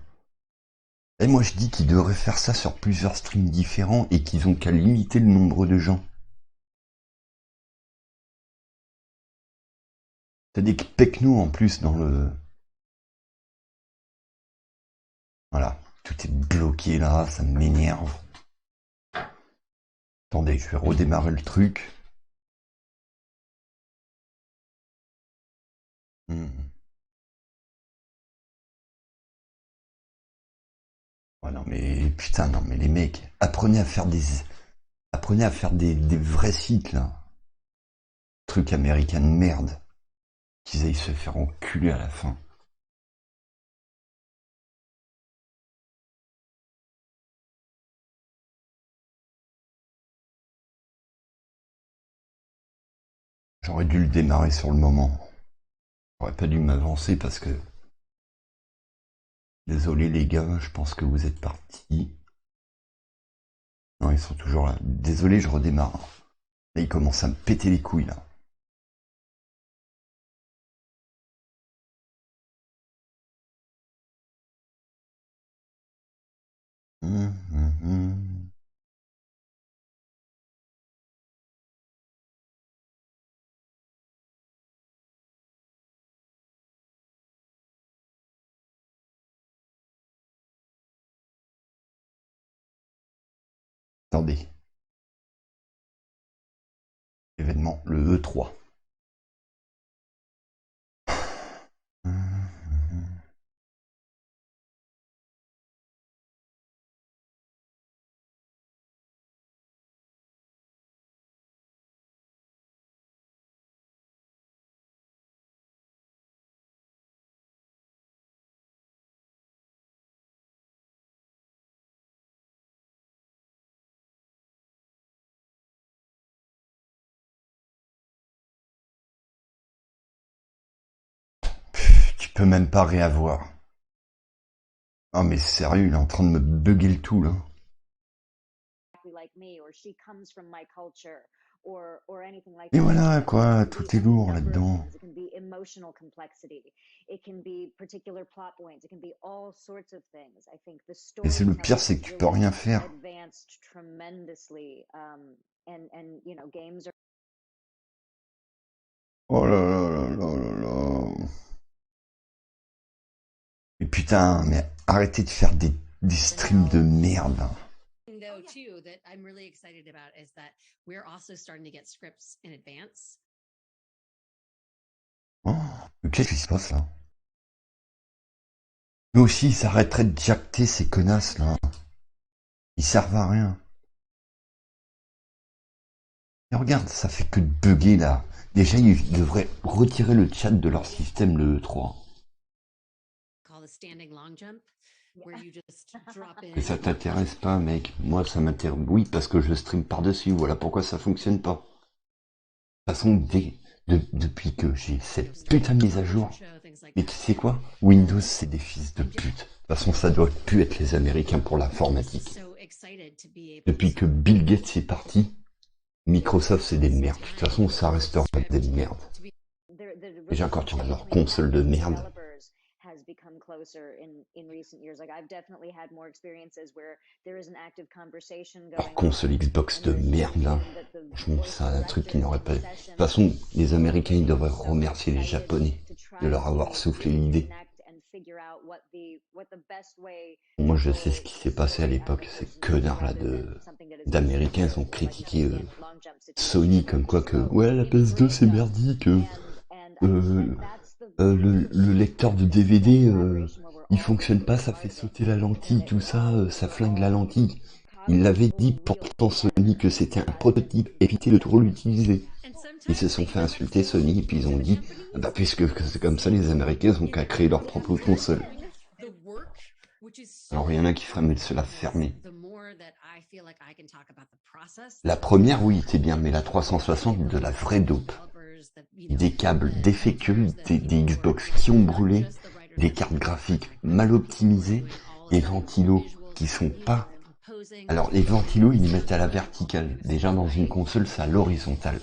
Et moi je dis qu'ils devraient faire ça sur plusieurs streams différents et qu'ils ont qu'à limiter le nombre de gens. T'as des pecnos en plus dans le... Voilà, tout est bloqué là, ça m'énerve. Attendez, je vais redémarrer le truc. Ouais, non mais putain, non mais les mecs, apprenez à faire des vrais sites là. Truc américain de merde. Qu'ils aillent se faire enculer à la fin. J'aurais dû le démarrer sur le moment. J'aurais pas dû m'avancer parce que... Désolé les gars, je pense que vous êtes partis. Non, ils sont toujours là. Désolé, je redémarre. Là, ils commencent à me péter les couilles là. Attendez. Événement, le E3. Tu peux même pas réavoir. Oh mais sérieux, il est en train de me bugger le tout là. Et voilà quoi, tout est lourd là-dedans. Et c'est le pire, c'est que tu peux rien faire. Oh là là là là là là. Mais putain, mais arrêtez de faire des streams de merde. Though too that I'm really excited about is that we're also starting to get scripts in advance. Oh, mais qu'est-ce qui se passe là? Mais aussi, ils s'arrêteraient de jacter ces connasses là. Ils servent à rien. Et regarde, ça fait que de bugger là. Déjà, ils devraient retirer le chat de leur système, le E3. Called a standing long jump, where you just drop in. Et ça t'intéresse pas, mec? Moi, ça m'intéresse. Oui, parce que je stream par-dessus. Voilà pourquoi ça fonctionne pas. De toute façon, depuis que j'ai cette putain de mise à jour. Mais tu sais quoi? Windows, c'est des fils de pute. De toute façon, ça doit plus être les Américains pour l'informatique. Depuis que Bill Gates est parti, Microsoft, c'est des merdes. De toute façon, ça restera des merdes. Déjà, quand tu as leur console de merde. Leur console Xbox de merde, là. Franchement, c'est un truc qui n'aurait pas... De toute façon, les Américains, ils devraient remercier les Japonais de leur avoir soufflé l'idée. Moi, je sais ce qui s'est passé à l'époque. Ces connards-là d'Américains, ils ont critiqué Sony comme quoi que... Ouais, la PS2, c'est merdique. Le lecteur de DVD, il fonctionne pas, ça fait sauter la lentille, tout ça, ça flingue la lentille. Il l'avait dit pourtant Sony que c'était un prototype, évitez de trop l'utiliser. Ils se sont fait insulter Sony et puis ils ont dit, bah puisque c'est comme ça, les Américains ont qu'à créer leur propre console. Alors il y en a qui feraient mieux de se la fermer. La première, oui, c'est bien, mais la 360, de la vraie dope. Des câbles défectueux, des Xbox qui ont brûlé, des cartes graphiques mal optimisées, des ventilos qui sont pas... Alors les ventilos, ils les mettent à la verticale. Déjà dans une console, c'est à l'horizontale.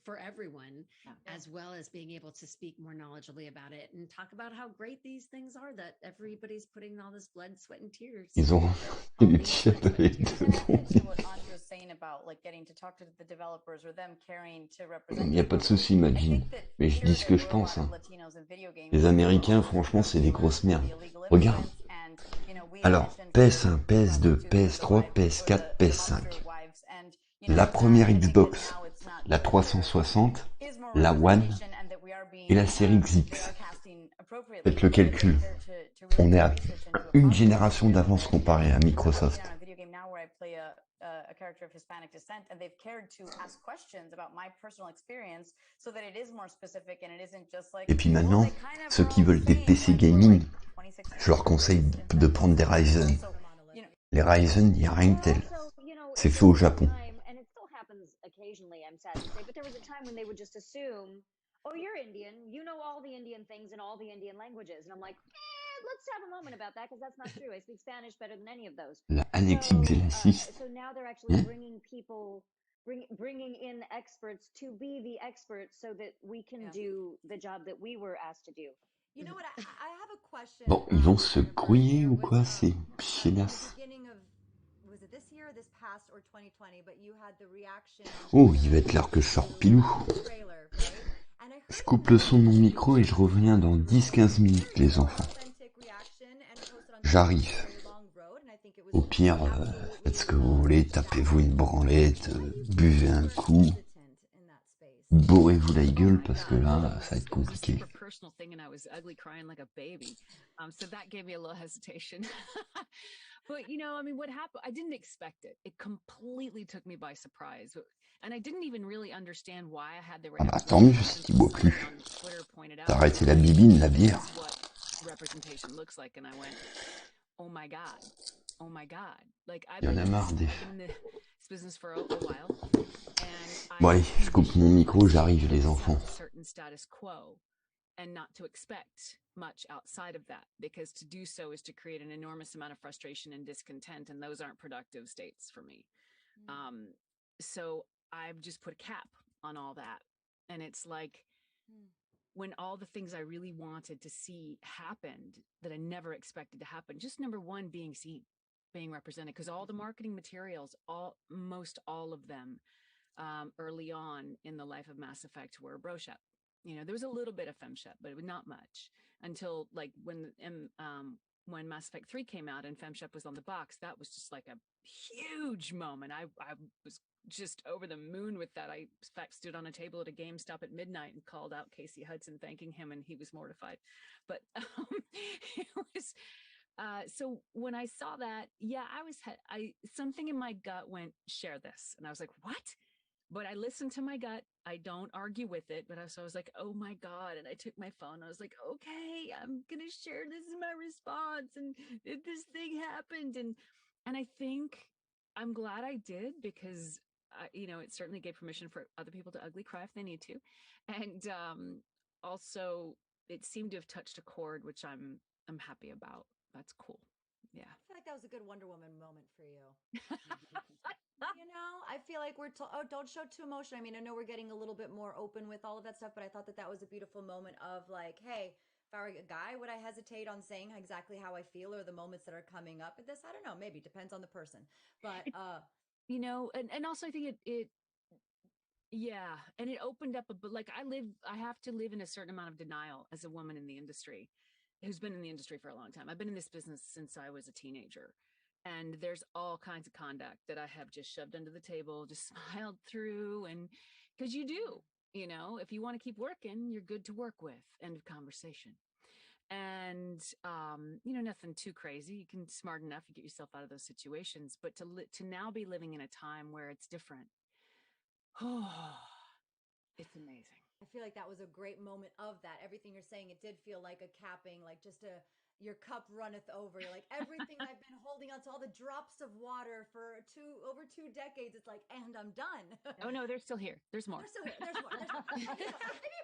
For everyone, as well as being able to speak more knowledgeably about it and talk about how great these things are that everybody's putting all this blood, sweat, and tears. Ils ont une chip avec what Andre was saying about about, like getting to talk to the developers or them caring to Il represent. n'y a pas de souci, Majin. Mais je dis ce que je pense. Hein. Les Américains, franchement, c'est des grosses merdes. Regarde. Alors, PS1, PS2, PS3, PS4, PS5. La première Xbox, la 360, la One et la série XX. Faites le calcul. On est à une génération d'avance comparé à Microsoft. A character of Hispanic descent, and they've cared to ask questions about my personal experience so that it is more specific and it isn't just like. Et puis maintenant, ceux qui veulent des PC gaming, je leur conseille de prendre des Ryzen. Les Ryzen, il n'y a rien de tel. C'est fait au Japon. And it still happens occasionally, I'm sad to say, but there was a time when they would just assume, oh, you're Indian, you know all the Indian things and all the Indian languages. And I'm like, let's have a moment about that because that's not true. I speak Spanish better than any of those. La Annex X et la 6. So now they're actually bringing people, bringing in experts to be the experts so that we can do the job that we were asked to do. You know what? I have a question. Bon, ils vont se grouiller ou quoi, ces chienasses? Was it this year or this past or 2020? But you had the reaction. Oh, il va être l'heure que je sorte pilou. Je coupe le son de mon micro et je reviens dans 10-15 minutes, les enfants. J'arrive. Au pire, faites ce que vous voulez, tapez-vous une branlette, buvez un coup, bourrez-vous la gueule parce que là, ça va être compliqué. Personal thing, and I was ugly crying like a baby. So that gave me a little hesitation. But, you know, I mean, what happened? I didn't expect it. It completely took me by surprise. And I didn't even really understand why I had the Ah bah tant mieux s'il boit plus. T'as arrêté la bibine, la bière. Representation looks like, and I went, oh my god, oh my god. Like I've Il y en a marre des... been in this business for a while, and Bon allez, je coupe mon micro, j'arrive les enfants. Certain status quo, and not to expect much outside of that, because to do so is to create an enormous amount of frustration and discontent, and those aren't productive states for me. So I've just put a cap on all that, and it's like. When all the things I really wanted to see happened that I never expected to happen. Just number one, being seen, being represented, because all the marketing materials, most all of them, early on in the life of Mass Effect were bro-shep. You know, there was a little bit of femshep, but it was not much until like when Mass Effect 3 came out and femshep was on the box. That was just like a huge moment. I was just over the moon with that. I, in fact, stood on a table at a GameStop at midnight and called out Casey Hudson, thanking him, and he was mortified. But it was so when I saw that, yeah, something in my gut went, share this, and I was like, what? But I listened to my gut. I don't argue with it. But I was like, oh my god! And I took my phone. I was like, okay, I'm gonna share this in my response, and this thing happened, and I think I'm glad I did because. You know, it certainly gave permission for other people to ugly cry if they need to. And also, it seemed to have touched a chord, which I'm happy about. That's cool. Yeah. I feel like that was a good Wonder Woman moment for you. You know, I feel like we're don't show too emotion. I mean, I know we're getting a little bit more open with all of that stuff, but I thought that was a beautiful moment of like, hey, if I were a guy, would I hesitate on saying exactly how I feel or the moments that are coming up at this? I don't know. Maybe depends on the person. But you know, and also I think it yeah, and it opened up but like I have to live in a certain amount of denial as a woman in the industry who's been in the industry for a long time. I've been in this business since I was a teenager, and there's all kinds of conduct that I have just shoved under the table, just smiled through, and because you do, you know, if you want to keep working, you're good to work with. End of conversation. And you know, nothing too crazy. You can smart enough, you get yourself out of those situations. But to now be living in a time where it's different, oh, it's amazing. I feel like that was a great moment of that. Everything you're saying, it did feel like a capping, like just your cup runneth over. You're like everything I've been holding on to, all the drops of water for over 2 decades. It's like, and I'm done. Oh no, they're still here. There's more. They're still here. There's more.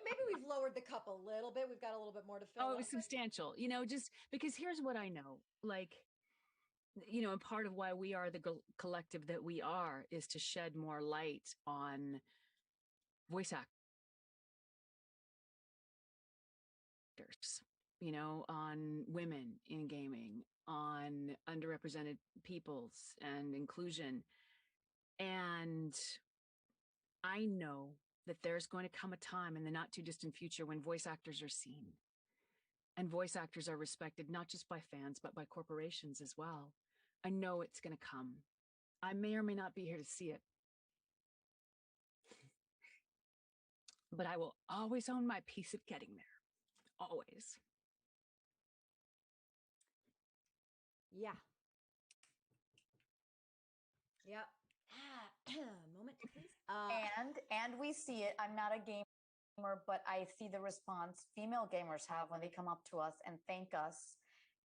Maybe we've lowered the cup a little bit. We've got a little bit more to fill. Oh, it was substantial. You know, just because here's what I know, like, you know, and part of why we are the collective that we are is to shed more light on voice actors. You know, on women in gaming, on underrepresented peoples and inclusion. And And I know that there's going to come a time in the not too distant future when voice actors are seen. And voice actors are respected not just by fans, but by corporations as well. I know it's going to come. I may or may not be here to see it. But I will always own my piece of getting there. Always. Yeah. Yep. Moment, please. And we see it. I'm not a gamer, but I see the response female gamers have when they come up to us and thank us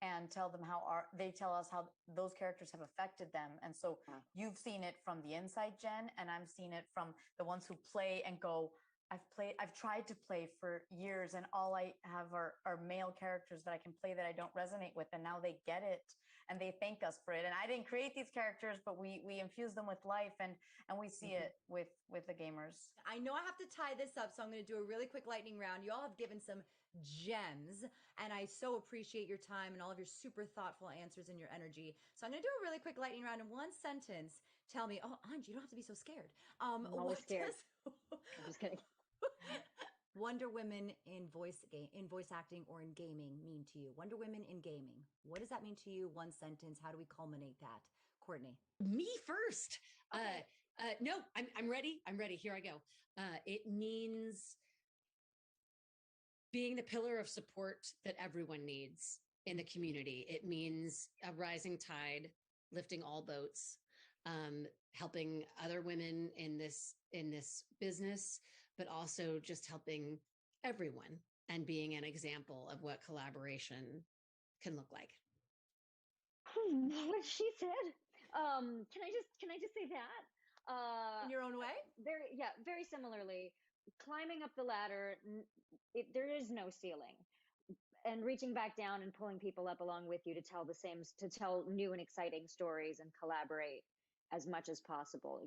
and tell them they tell us how those characters have affected them. And so you've seen it from the inside gen, and I'm seeing it from the ones who play and go, I've tried to play for years, and all I have are male characters that I can play that I don't resonate with, and now they get it and they thank us for it. And I didn't create these characters, but we infuse them with life, and we see it with the gamers. I know I have to tie this up, so I'm going to do a really quick lightning round. You all have given some gems, and I so appreciate your time and all of your super thoughtful answers and your energy. So I'm going to do a really quick lightning round in one sentence. Tell me, Anj, you don't have to be so scared. I'm always scared. I'm just kidding. Wonder Women in voice acting or in gaming mean to you? Wonder Women in gaming. What does that mean to you? One sentence. How do we culminate that? Courtney. Me first. Okay. No, I'm ready. I'm ready. Here I go. It means being the pillar of support that everyone needs in the community. It means a rising tide, lifting all boats, helping other women in this business, but also just helping everyone and being an example of what collaboration can look like. What she said. Can I just say that? In your own way? Very similarly. Climbing up the ladder, there is no ceiling. And reaching back down and pulling people up along with you to tell new and exciting stories and collaborate as much as possible,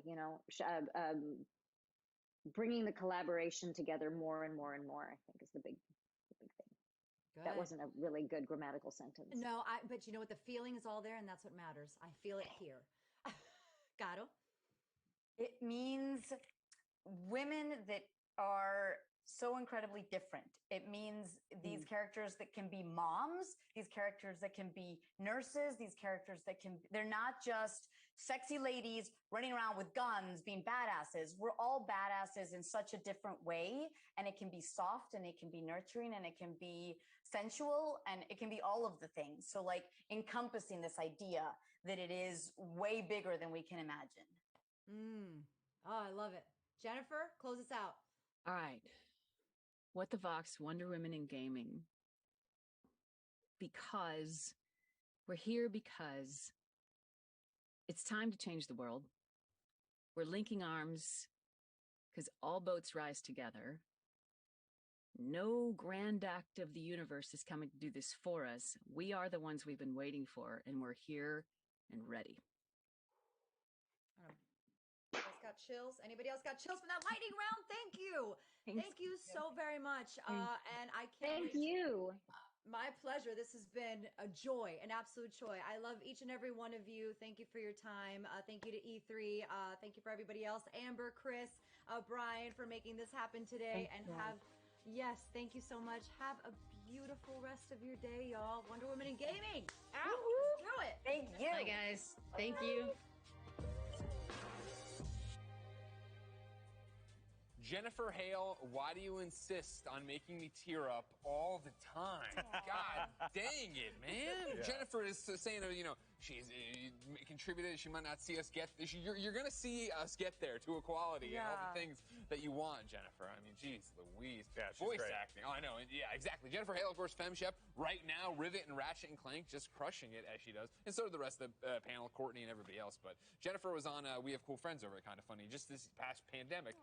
bringing the collaboration together more and more and more, I think, is the big thing. Good. That wasn't a really good grammatical sentence. No, but you know what? The feeling is all there, and that's what matters. I feel it here. Caro? It means women that are so incredibly different. It means these characters that can be moms, these characters that can be nurses, these characters that they're not just sexy ladies running around with guns being badasses. We're all badasses in such a different way, and it can be soft and it can be nurturing and it can be sensual and it can be all of the things. So like encompassing this idea that it is way bigger than we can imagine. Oh, I love it. Jennifer, close us out. All right. What the Vox, Wonder Women in Gaming. Because we're here because it's time to change the world. We're linking arms because all boats rise together. No grand act of the universe is coming to do this for us. We are the ones we've been waiting for, and we're here and ready. Got chills? Anybody else got chills from that lightning round? Thank you. Thank you so very much. And I can't wait. Thank you. My pleasure. This has been a joy, an absolute joy. I love each and every one of you. Thank you for your time. Thank you to E3. Thank you for everybody else. Amber, Chris, Brian for making this happen today. Thank you so much. Have a beautiful rest of your day, y'all. Wonder Woman in Gaming. Out. Let's do it. Thank you. Bye, guys. Thank you. Jennifer Hale, why do you insist on making me tear up all the time? God dang it, man. Yeah. Jennifer is saying, she's contributed. She might not see us get there. You're going to see us get there to equality and all the things that you want, Jennifer. I mean, geez, Louise. Yeah, voice great. acting. Oh, I know. Yeah, exactly. Jennifer Hale, of course, Femme Chef. Right now, Rivet and Ratchet and Clank just crushing it as she does. And so do the rest of the panel, Courtney and everybody else. But Jennifer was on We Have Cool Friends over at Kind of Funny just this past pandemic,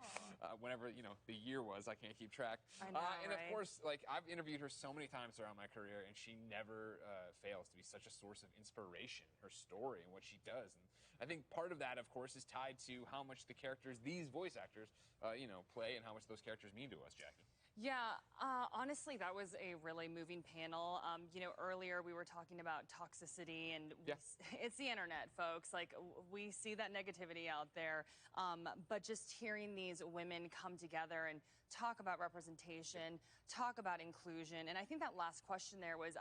whenever, the year was. I can't keep track. I know, and of course, I've interviewed her so many times throughout my career, and she never fails to be such a source of inspiration, her story and what she does. And I think part of that, of course, is tied to how much the characters, these voice actors, play and how much those characters mean to us, Jackie. Yeah, honestly, that was a really moving panel. You know, earlier we were talking about toxicity, and it's the internet, folks. Like, we see that negativity out there, but just hearing these women come together and talk about representation, talk about inclusion, and I think that last question there was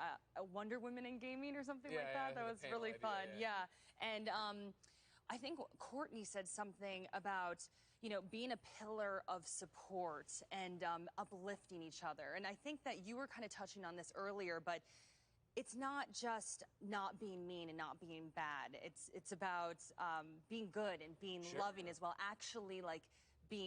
Wonder Women in gaming or something like that. That was really fun. Yeah, and I think Courtney said something about, you know, being a pillar of support and uplifting each other. And I think that you were kind of touching on this earlier, but it's not just not being mean and not being bad. It's about being good and being loving as well. Actually, like,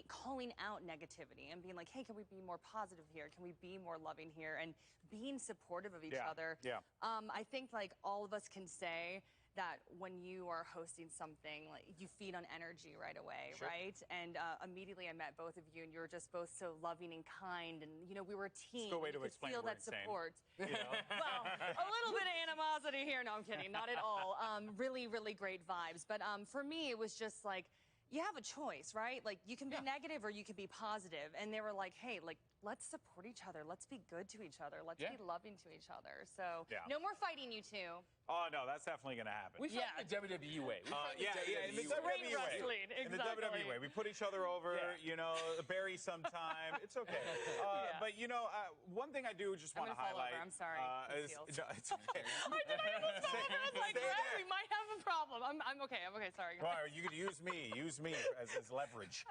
calling out negativity and being like, hey, can we be more positive here? Can we be more loving here? And being supportive of each other. I think, like, all of us can say that when you are hosting something, like, you feed on energy right away, right? And immediately I met both of you, and you were just both so loving and kind, and, you know, we were a team. It's a good way you to could explain feel the word that support. insane, you know? Well, a little bit of animosity here. No, I'm kidding. Not at all. Really, really great vibes. But for me, it was just like, you have a choice, right? Like, you can be negative or you can be positive. And they were like, hey, like, let's support each other. Let's be good to each other. Let's be loving to each other. So no more fighting, you two. Oh, no, that's definitely going to happen. We fight the WWE way. In the WWE way. In the WWE way. We put each other over, you know, bury sometime. It's okay. But, you know, one thing I do just want to highlight. I'm sorry. No, it's okay. I almost fell over. I was like, we might have a problem. I'm okay. I'm okay. Sorry. Well, you could use me as leverage.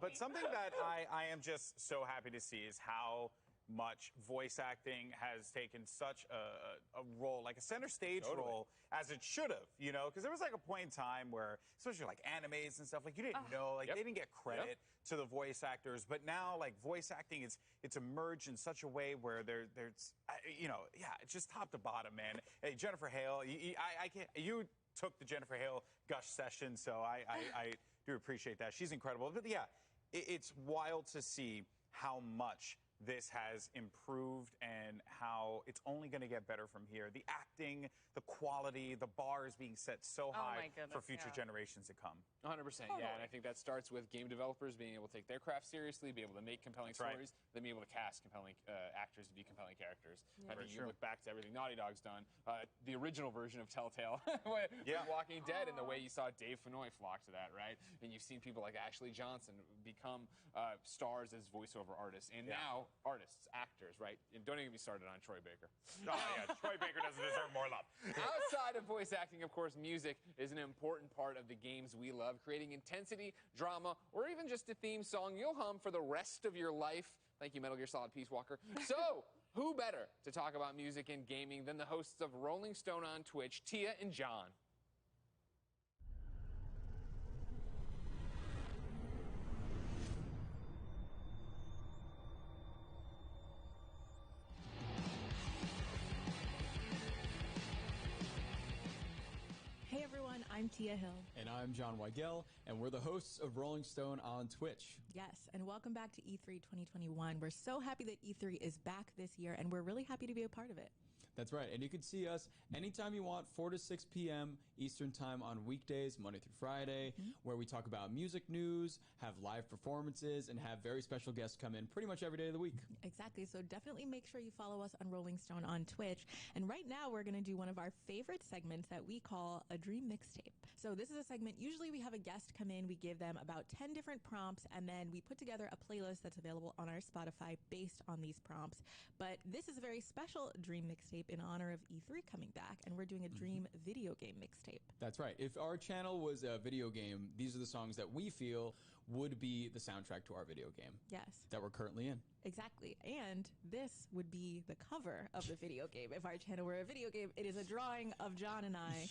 But something that I am just so happy to see is how much voice acting has taken such a role, like a center stage role, as it should have, you know? Because there was like a point in time where, especially like animes and stuff, like, you didn't know, like, they didn't get credit to the voice actors, but now, like, voice acting, it's emerged in such a way where there's, you know, it's just top to bottom, man. Hey, Jennifer Hale, you took the Jennifer Hale gush session, so I do appreciate that. She's incredible. But yeah, it's wild to see how much this has improved and how it's only going to get better from here. The acting, the quality, the bar is being set so high for future generations to come. 100%, yeah. And I think that starts with game developers being able to take their craft seriously, be able to make compelling stories, then be able to cast compelling actors to be compelling characters. I think you look back to everything Naughty Dog's done, the original version of Telltale, with Walking Dead, and the way you saw Dave Fennoy flock to that, right? And you've seen people like Ashley Johnson become stars as voiceover artists, and now artists, actors, right? And don't even get me started on Troy Baker. Oh, yeah, Troy Baker doesn't deserve more love. Outside of voice acting, of course, music is an important part of the games we love, creating intensity, drama, or even just a theme song you'll hum for the rest of your life. Thank you, Metal Gear Solid Peace Walker. So, who better to talk about music and gaming than the hosts of Rolling Stone on Twitch, Tia and John? Hey everyone, I'm Tia Hill. And I'm John Weigel, and we're the hosts of Rolling Stone on Twitch. Yes, and welcome back to E3 2021. We're so happy that E3 is back this year, and we're really happy to be a part of it. That's right, and you can see us anytime you want, 4 to 6 p.m. Eastern Time on weekdays, Monday through Friday, where we talk about music news, have live performances, and have very special guests come in pretty much every day of the week. Exactly, so definitely make sure you follow us on Rolling Stone on Twitch. And right now, we're going to do one of our favorite segments that we call a Dream Mixtape. So this is a segment, usually we have a guest come in, we give them about 10 different prompts, and then we put together a playlist that's available on our Spotify based on these prompts. But this is a very special Dream Mixtape in honor of E3 coming back, and we're doing a Dream video game mixtape. That's right. If our channel was a video game, these are the songs that we feel would be the soundtrack to our video game. Yes. That we're currently in. Exactly. And this would be the cover of the video game. If our channel were a video game, it is a drawing of John and I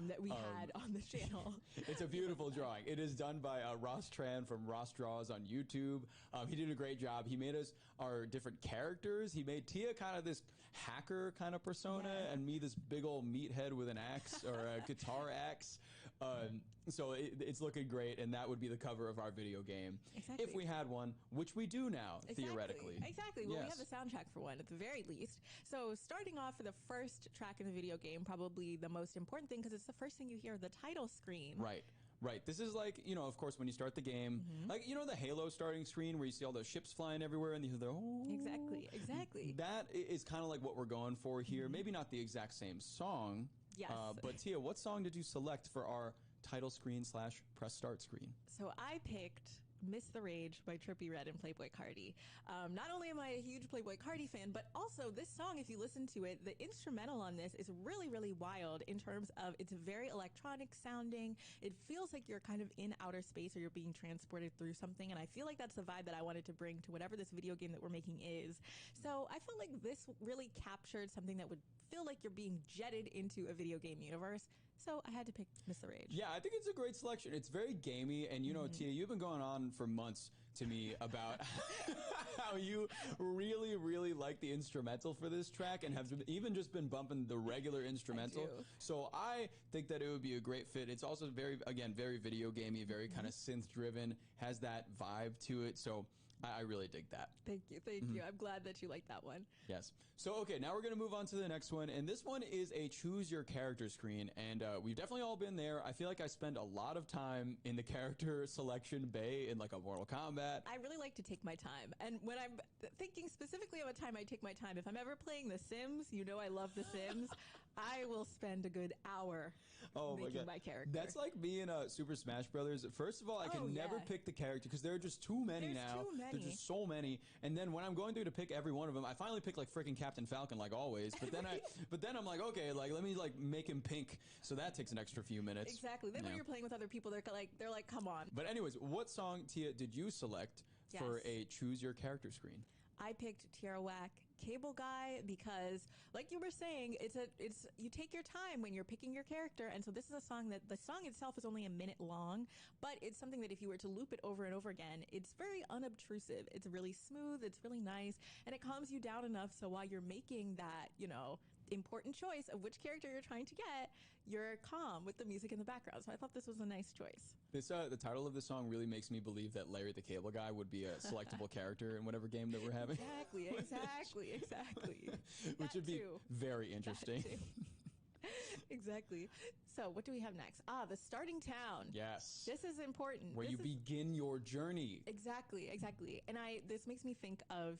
that we had on the channel. It's a beautiful drawing. It is done by Ross Tran from Ross Draws on YouTube. He did a great job. He made us our different characters. He made Tia kind of this hacker kind of persona, and me this big old meathead with an axe or a guitar axe. So it's looking great, and that would be the cover of our video game. Exactly. If we had one, which we do now, theoretically. Exactly. Well, we have a soundtrack for one, at the very least. So starting off for the first track in the video game, probably the most important thing, because it's the first thing you hear, the title screen. Right. Right. This is like, you know, of course, when you start the game, like, you know, the Halo starting screen where you see all those ships flying everywhere and you hear the, oh. Exactly. That is kind of like what we're going for here. Maybe not the exact same song. Yes. But Tia, what song did you select for our title screen / press start screen? So I picked Miss the Rage by Trippie Redd and Playboi Carti. Not only am I a huge Playboi Carti fan, but also this song, if you listen to it, the instrumental on this is really, really wild in terms of it's very electronic sounding. It feels like you're kind of in outer space or you're being transported through something. And I feel like that's the vibe that I wanted to bring to whatever this video game that we're making is. So I felt like this really captured something that would feel like you're being jetted into a video game universe. So I had to pick Miss the Rage. Yeah, I think it's a great selection. It's very gamey, and you know, Tia, you've been going on for months to me about how you really, really like the instrumental for this track and have even just been bumping the regular instrumental. So I think that it would be a great fit. It's also very, again, very video gamey, very kind of synth driven, has that vibe to it. So I really dig that. Thank you. I'm glad that you like that one. Yes. So, okay, now we're going to move on to the next one. And this one is a choose your character screen. And we've definitely all been there. I feel like I spend a lot of time in the character selection bay in like a Mortal Kombat. I really like to take my time. And when I'm thinking specifically of a time I take my time, if I'm ever playing The Sims, you know I love The Sims, I will spend a good hour making my character. That's like me in Super Smash Brothers. First of all, I can never pick the character because there are just too many now. There's just so many. And then when I'm going through to pick every one of them, I finally pick like freaking Captain Falcon like always. But then I'm like, okay, like let me like make him pink. So that takes an extra few minutes. Exactly. Then when you're playing with other people, they're like, come on. But anyways, what song, Tia, did you select for a choose your character screen? I picked Tierra Whack Cable Guy because, like you were saying, it's you take your time when you're picking your character, and so this is a song that the song itself is only a minute long, but it's something that if you were to loop it over and over again, it's very unobtrusive. It's really smooth, it's really nice, and it calms you down enough so while you're making that, you know, important choice of which character you're trying to get, you're calm with the music in the background. So I thought this was a nice choice. This the title of the song really makes me believe that Larry the Cable Guy would be a selectable character in whatever game that we're having. Exactly. Which would be very interesting. Exactly. So what do we have next? The starting town. Yes. This is important. Where you begin your journey. Exactly. And this makes me think of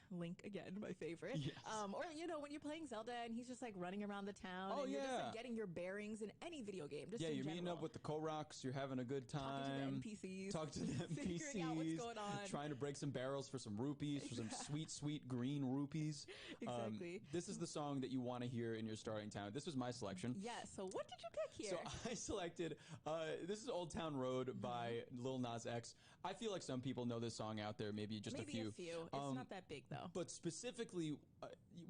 Link again, my favorite. Yes. Or, you know, when you're playing Zelda and he's just like running around the town and you're just like getting your bearings in any video game. Just you're meeting up with the Koroks, you're having a good time. Talking to the NPCs. Figuring out what's going on. Trying to break some barrels for some rupees, for some sweet green rupees. Exactly. This is the song that you want to hear in your starting town. This was my selection. Yeah, so what did you pick here? So I selected, this is Old Town Road by Lil Nas X. I feel like some people know this song out there, maybe just a few. It's not that big though. But specifically,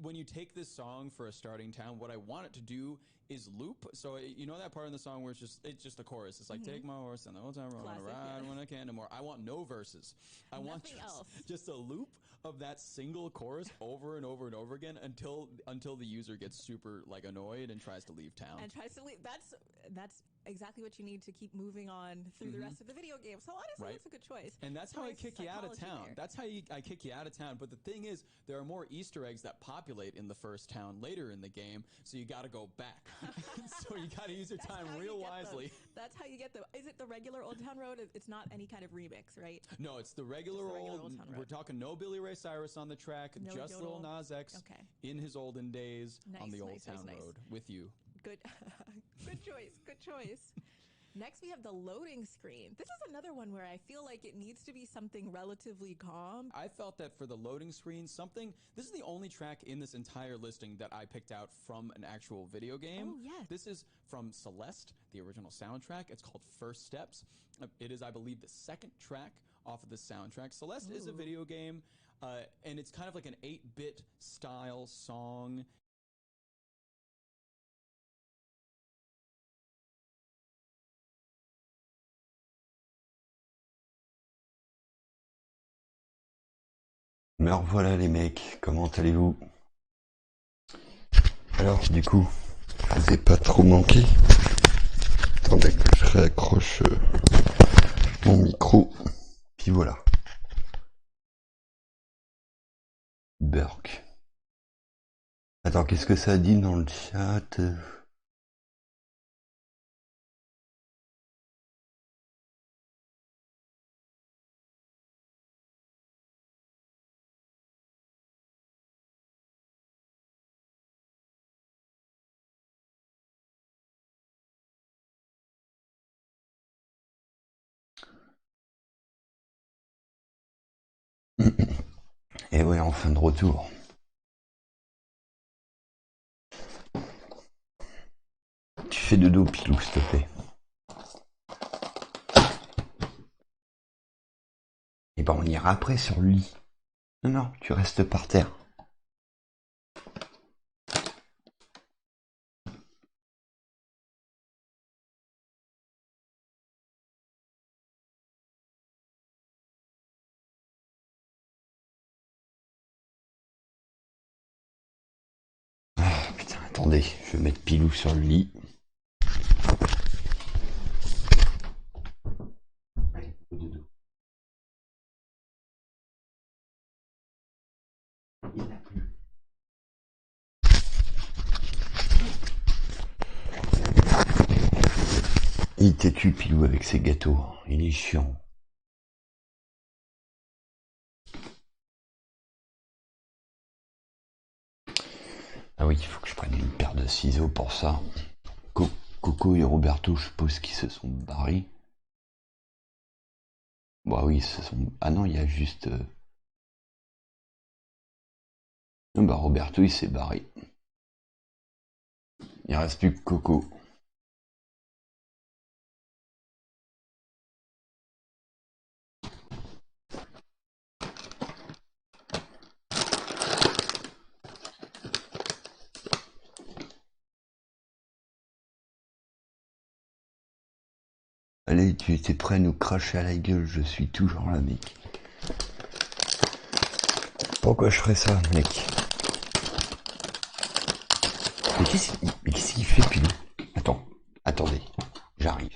when you take this song for a starting town, what I want it to do is loop. So you know that part in the song where it's just the chorus. It's like, take my horse and the old town road, ride when I can no more. I want no verses. I want just a loop of that single chorus over and over and over again until the user gets super like annoyed and tries to leave town. That's exactly what you need to keep moving on through the rest of the video game. So honestly, that's a good choice. And that's how I kick you out of town. That's how I kick you out of town. But the thing is, there are more Easter eggs that populate in the first town later in the game, so you got to go back. So you got to use your time real wisely. That's how you get them. Is it the regular Old Town Road? It's not any kind of remix, right? No, it's the regular Old Town Road. We're talking no Billy Ray Cyrus on the track, just Lil Nas X in his olden days on the Old Town Road with you. Good. Good choice. Next, we have the loading screen. This is another one where I feel like it needs to be something relatively calm. I felt that for the loading screen, this is the only track in this entire listing that I picked out from an actual video game. Oh, yes. This is from Celeste, the original soundtrack. It's called First Steps. It is, I believe, the second track off of the soundtrack. Celeste is a video game, and it's kind of like an 8-bit style song. Me revoilà les mecs, comment allez-vous? Alors du coup, je vous ai pas trop manqué. Attendez que je réaccroche mon micro. Puis voilà. Burk. Attends, qu'est-ce que ça dit dans le chat? Et ouais, en fin de retour. Tu fais de dos, Pilou, s'il te plaît. Et ben on ira après sur le lit. Non, non, tu restes par terre. Ah, putain, attendez, je vais mettre Pilou sur le lit. Allez, au dodo. Il n'a plus. Il têtu, Pilou, avec ses gâteaux. Il est chiant. Ah oui, il faut que je prenne une paire de ciseaux pour ça. Coco et Roberto, je suppose qu'ils se sont barrés. Bah oui, ils se sont... Ah non, il y a juste... Bah Roberto, il s'est barré. Il reste plus que Coco. Allez, tu étais prêt à nous cracher à la gueule, je suis toujours là, mec. Pourquoi je ferais ça, mec? Mais qu'est-ce qu'il fait, Pilou? Attends, attendez, j'arrive.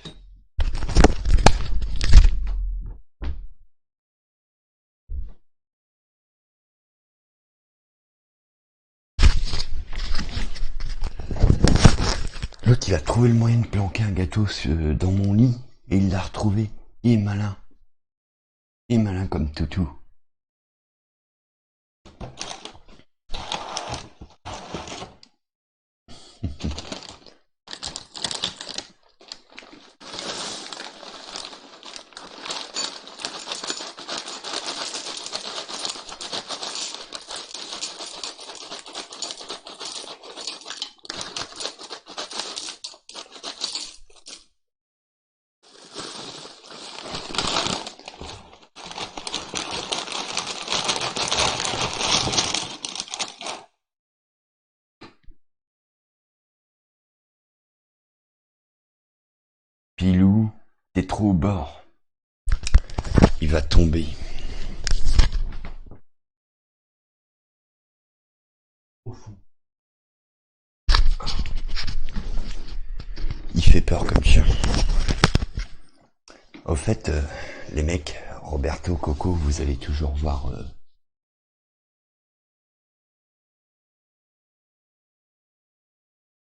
L'autre, il a trouvé le moyen de planquer un gâteau dans mon lit, et il l'a retrouvé. Il est malin. Il est malin comme toutou. Pilou, t'es trop au bord. Il va tomber. Au fond. Il fait peur comme chien. Au fait, les mecs, Roberto, Coco, vous allez toujours voir...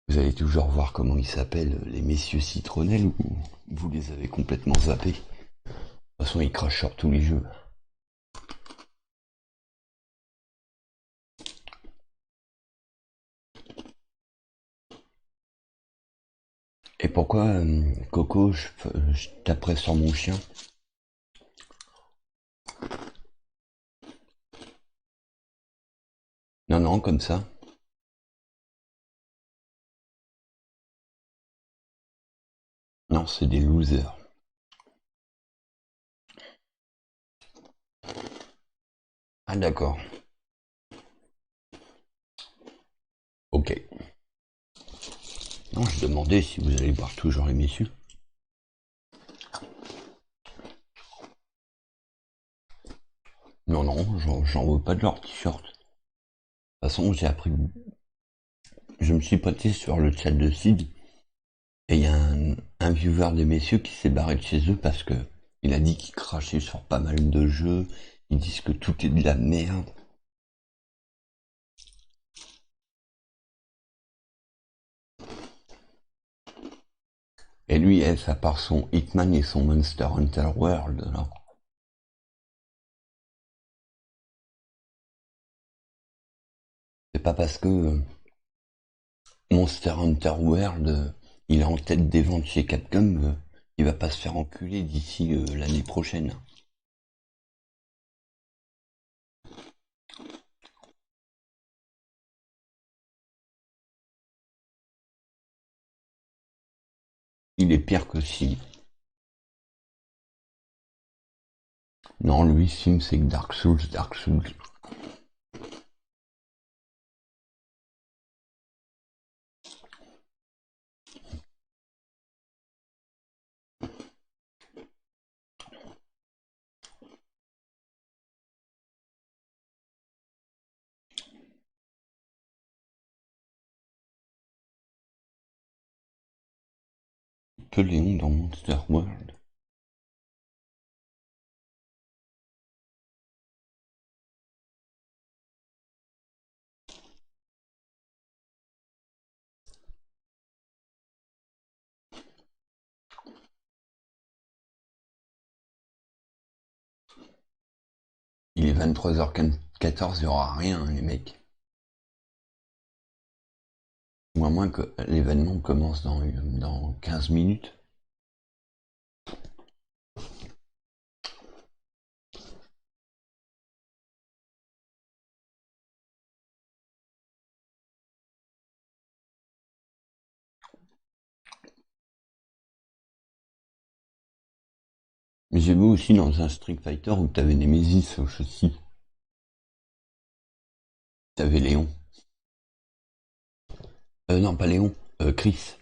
Vous allez toujours voir comment ils s'appellent, les messieurs citronnelles, ou vous les avez complètement zappés. De toute façon, ils crachent sur tous les jeux. Et pourquoi, Coco, je taperais sur mon chien? Non, non, comme ça. Non, c'est des losers. Ah d'accord. Ok. Non, je demandais si vous allez voir toujours les messieurs. Non, non, j'en veux pas de leur t-shirt. De toute façon, j'ai appris... Je me suis poté sur le chat de Sid, et il y a un viewer des messieurs qui s'est barré de chez eux parce que il a dit qu'il crachait sur pas mal de jeux, ils disent que tout est de la merde. Et lui, à part son Hitman et son Monster Hunter World, là. C'est pas parce que Monster Hunter World, il est en tête des ventes chez Capcom, il va pas se faire enculer d'ici l'année prochaine. Il est pire que si. Non, lui, Sim, c'est que Dark Souls. Que Léon dans Monster World. Il est 23h14, il y aura rien, les mecs. Ou à moins que l'événement commence dans 15 minutes. Mais j'ai vu aussi dans un Street Fighter où t'avais Nemesis aussi. T'avais Léon. Non, pas Léon, Chris.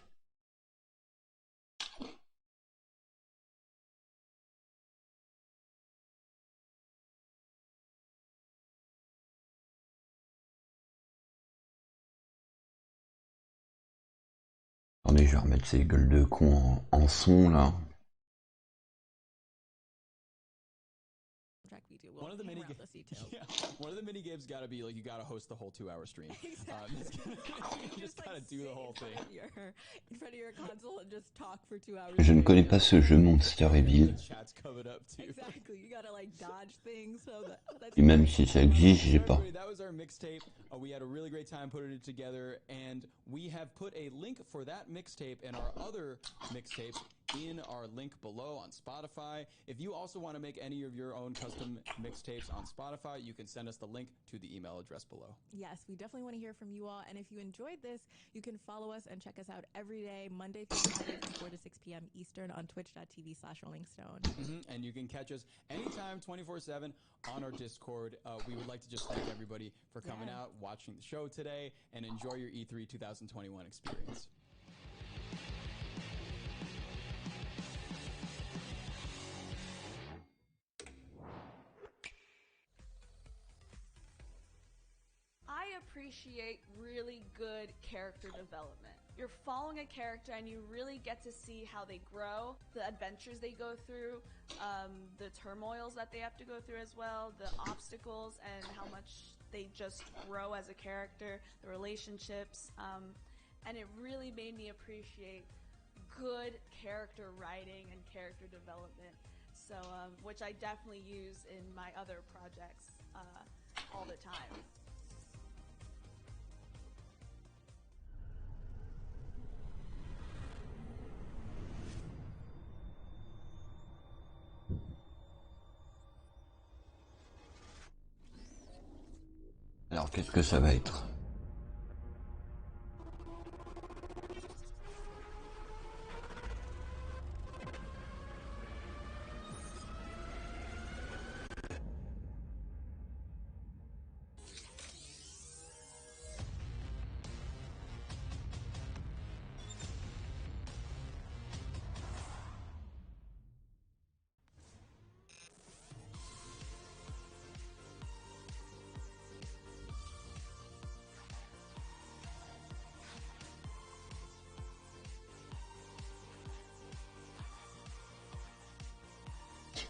Attendez, je vais remettre ces gueules de con en son là. One of the mini one of the mini games gotta be like you gotta host the whole 2-hour stream. Exactly. You just gotta do the whole thing. In front of your console and just talk for 2 hours. Je ne connais pas ce jeu Monster Evil. Exactly. You gotta like dodge things so that's Et même si ça existe, j'ai pas. That was our mixtape. We had a really great time putting it together, and we have put a link for that mixtape and our other mixtapes in our link below on Spotify. If you also want to make any of your own custom mixtapes on Spotify, you can send us the link to the email address below. Yes, we definitely want to hear from you all. And if you enjoyed this, you can follow us and check us out every day, Monday through Friday from 4 to 6 p.m. Eastern on twitch.tv/rollingstone. And you can catch us anytime, 24/7 on our Discord. We would like to just thank everybody for coming out, watching the show today, and enjoy your E3 2021 experience. I appreciate really good character development. You're following a character and you really get to see how they grow, the adventures they go through, the turmoils that they have to go through as well, the obstacles and how much they just grow as a character, the relationships, and it really made me appreciate good character writing and character development, so which I definitely use in my other projects all the time. Alors qu'est-ce que ça va être?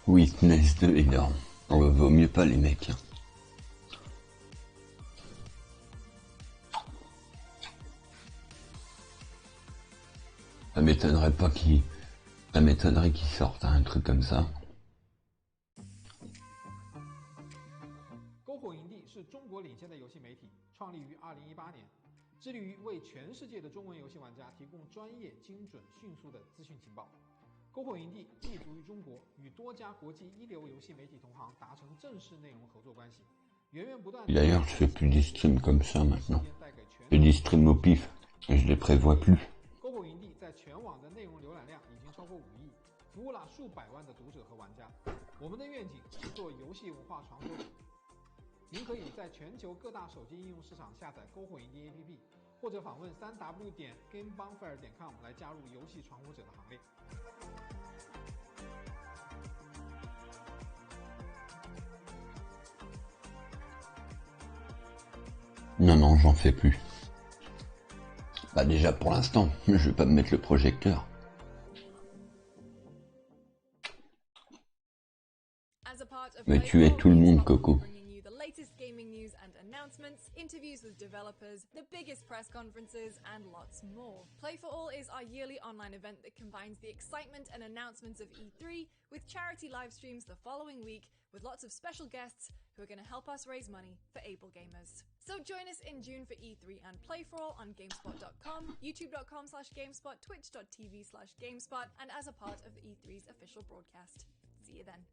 Witness 2 énorme. Vaut mieux pas les mecs. Hein. Ça m'étonnerait pas ça m'étonnerait qu'ils sortent un truc comme ça. 篝火营地是中国领先的游戏媒体，创立于2018年，致力于为全世界的中文游戏玩家提供专业、精准、迅速的资讯情报。篝火营地立足于中国，与多家国际一流游戏媒体同行达成正式内容合作关系，源源不断。D'ailleurs, je fais plus des streams comme ça maintenant. Je fais des streams au pif, et je les prévois plus. 篝火营地在全网的内容浏览量已经超过5亿，服务了数百万的读者和玩家。我们的愿景是做游戏文化传播者。您可以在全球各大手机应用市场下载篝火营地 APP， 或者访问3w.gamebonfire.com 来加入游戏传播者的行列。Non, non, j'en fais plus. Bah déjà pour l'instant, je vais pas me mettre le projecteur. Mais tu es tout le monde, Coco. Latest gaming news and announcements, interviews with developers, the biggest press conferences, and lots more. Play for All is our yearly online event that combines the excitement and announcements of E3 with charity live streams the following week with lots of special guests who are going to help us raise money for able gamers. So join us in June for E3 and Play for All on GameSpot.com, YouTube.com/GameSpot, Twitch.tv/GameSpot, and as a part of the E3's official broadcast. See you then.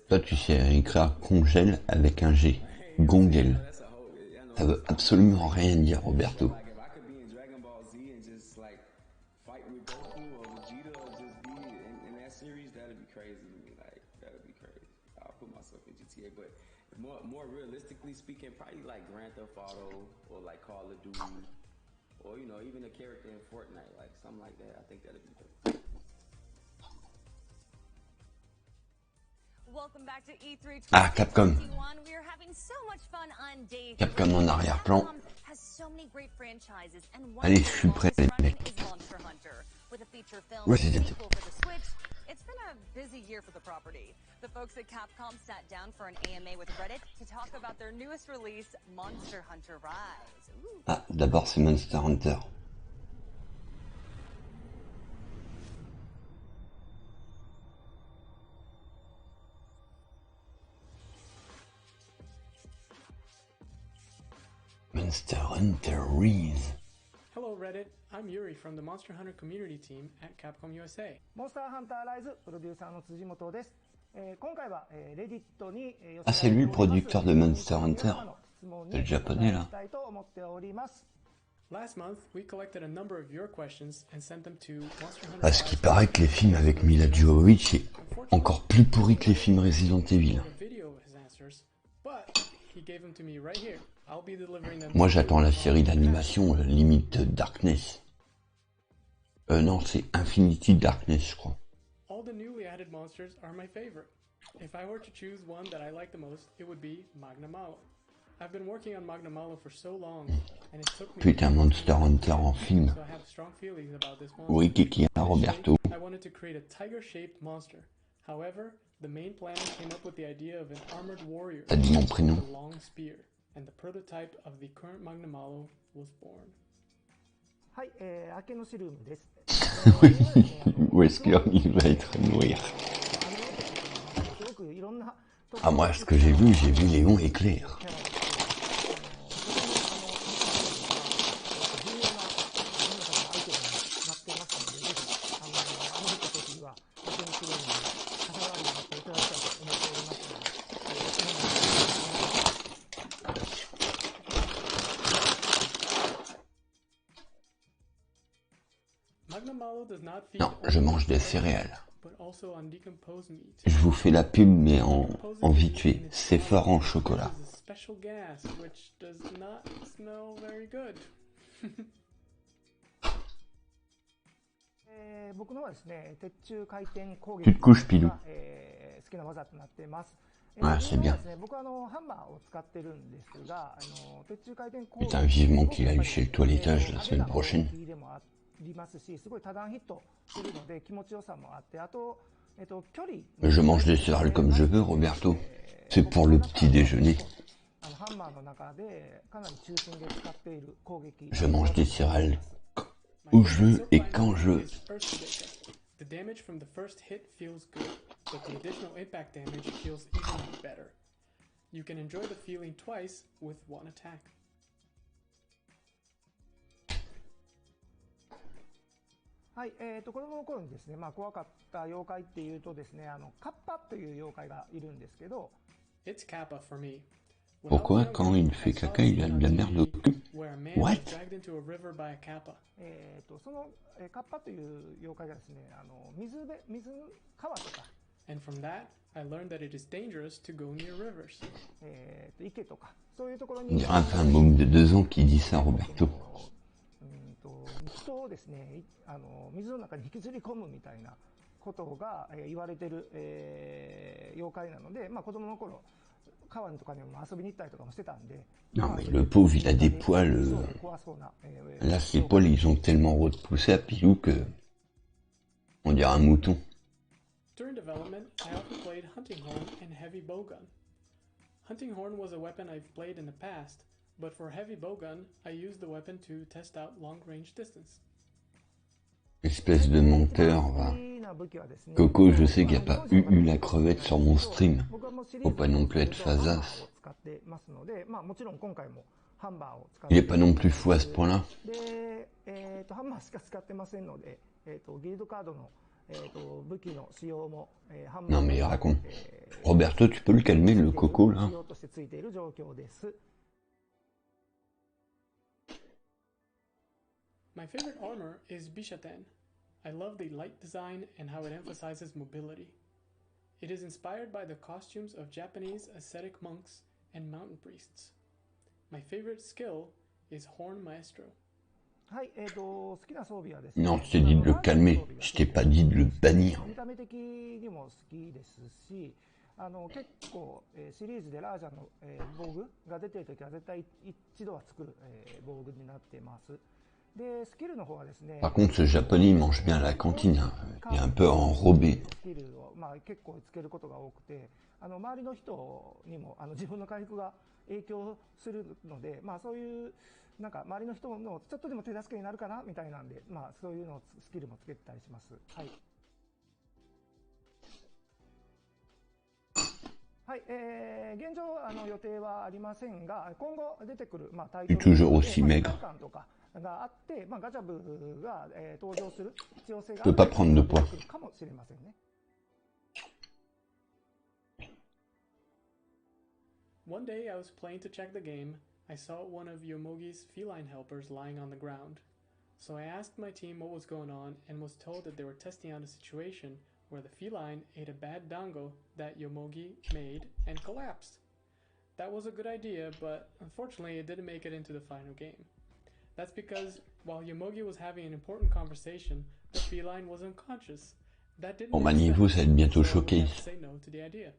Toi, tu sais écrire congèle avec un G. Gongel. Ça veut absolument rien dire, Roberto. More realistically speaking, probably like Grand Theft Auto or like Call of Duty, or you know, even a character in Fortnite, like something like that. I think that'd be dope. Welcome back to E3 Ah, Capcom. 2021. We are having so much fun on day 3. Capcom en arrière-plan. Capcom has so many great franchises, and one Allez, of je the suis prêt, longest les running mecs. is Monster Hunter. With a feature film Ouais, and c'est sequel for the Switch, it's been a busy year for the property. The folks at Capcom sat down for an AMA with Reddit to talk about their newest release, Monster Hunter Rise. Ooh. Ah, d'abord c'est Monster Hunter. Monster Hunter Rise. Hello Reddit, I'm Yuri from the Monster Hunter community team at Capcom USA. モンスターハンターライズプロデューサーの辻本です。今回はレディットに Ah, c'est lui le producteur de Monster Hunter. C'est le japonais là. Last month, we collected a number of your questions and sent them to Monster Hunter. Parce qu'il paraît que les films avec Mila Jovovich est encore plus pourri que les films Resident Evil. Moi j'attends la série d'animation limite Darkness. Non, c'est Infinity Darkness, je crois. All the newly added monsters are my favorite. If I were to choose one that I like the most, it would be Magna Malo. I've been working on Magna Malo for so long, and it took me Putain, Monster Hunter en film. so I have strong feelings about this monster. Oui, Kiki, Roberto. I wanted to create a tiger-shaped monster. However, the main planner came up with the idea of an armored warrior T'as dit mon prénom. with a long spear, and the prototype of the current Magna Malo was born. はい、明けのシルームです。Oui, Wesker, il va être noir. Ah, moi, ce que j'ai vu Léon éclair. Non, je mange des céréales. Je vous fais la pub, mais en vite fait. C'est fort en chocolat. Tu te couches, Pilou. Ouais, c'est bien. Putain, vivement qu'il aille chez le toilettage la semaine prochaine. Je mange des céréales comme je veux, Roberto. C'est pour le petit déjeuner. Je mange des céréales où je veux et quand je veux. The damage from the first hit feels good, but the additional impact damage feels even better. You can enjoy the feeling twice with one attack. はい、子供の頃にですね、怖かった妖怪っていうとですね、カッパという妖怪がいるんですけど、It's Kappa for me. Pourquoi quand il fait caca, il a de la merde au cul? Where a man What? was dragged into a river by a kappa. そのカッパという妖怪がですね、川とか、 And from that, I learned that it is dangerous to go near rivers. 池とか、そういうところ On に dirait un môme de 2 ans qui dit ça, Roberto. 人をですね、水の中に引きずり込むみたいなことが言われてる妖怪なので、まあ子供の頃川とかにも遊びに行ったりとかもしてたんで。 Non mais le pauvre, il a des poils. Là, ses poils, ils ont tellement repoussé à Pilou que on dirait un mouton. During development, I often played Hunting Horn and Heavy Bowgun. Hunting Horn was a weapon I've played in the past, but for Heavy Bowgun, I used the weapon to test out long-range distance. Espèce de menteur, va. Coco, je sais qu'il n'y a pas eu la crevette sur mon stream. Faut pas non plus être fazasse. Il est pas non plus fou à ce point-là. Non mais il raconte. Roberto, tu peux le calmer, le Coco, là? My favorite armor is Bishaten. I love the light design and how it emphasizes mobility. It is inspired by the costumes of Japanese ascetic monks and mountain priests. My favorite skill is Horn Maestro. Non, je t'ai dit de le calmer, je t'ai pas dit de le bannir. 結構シリーズでラージャの防具が出ているときは絶対一度は作る防具になっています。で、スキルの方はですね。Par contre, ce japonais, il mange bien à la cantine. Hein. Il est un peu enrobé. スキルを結構つけることが多くて、周りの人にも自分の回復が影響するので、そういうなんか周りの人のちょっとでも手助けになるかなみたいなんで、そういうのスキルもつけてたりします。はい。はい、現状予定はありませんが、今後出てくるタイトル toujours aussi maigre. とかがあって、ガチャブが登場する必要性が peut pas prendre de poids. かもしれませんね。One day I was playing to check the game. I saw one of Yomogi's feline helpers lying on the ground. So I asked my team what was going on and was told that they were testing out a situation where the feline ate a bad dango that Yomogi made and collapsed. That was a good idea, but unfortunately it didn't make it into the final game. That's because while Yomogi was having an important conversation, the feline was unconscious. That didn't Bon, bah niveau, ça va être bientôt showcase. Say no to the idea.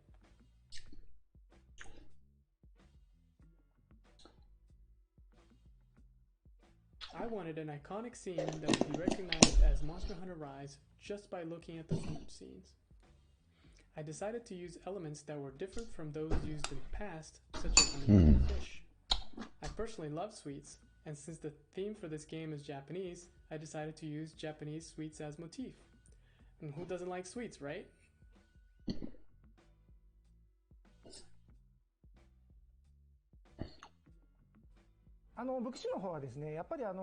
I wanted an iconic scene that would be recognized as Monster Hunter Rise just by looking at the food scenes. I decided to use elements that were different from those used in the past, such as meat and fish. I personally love sweets, and since the theme for this game is Japanese, I decided to use Japanese sweets as motif. And who doesn't like sweets, right? 武器種の方はですね、やっぱり新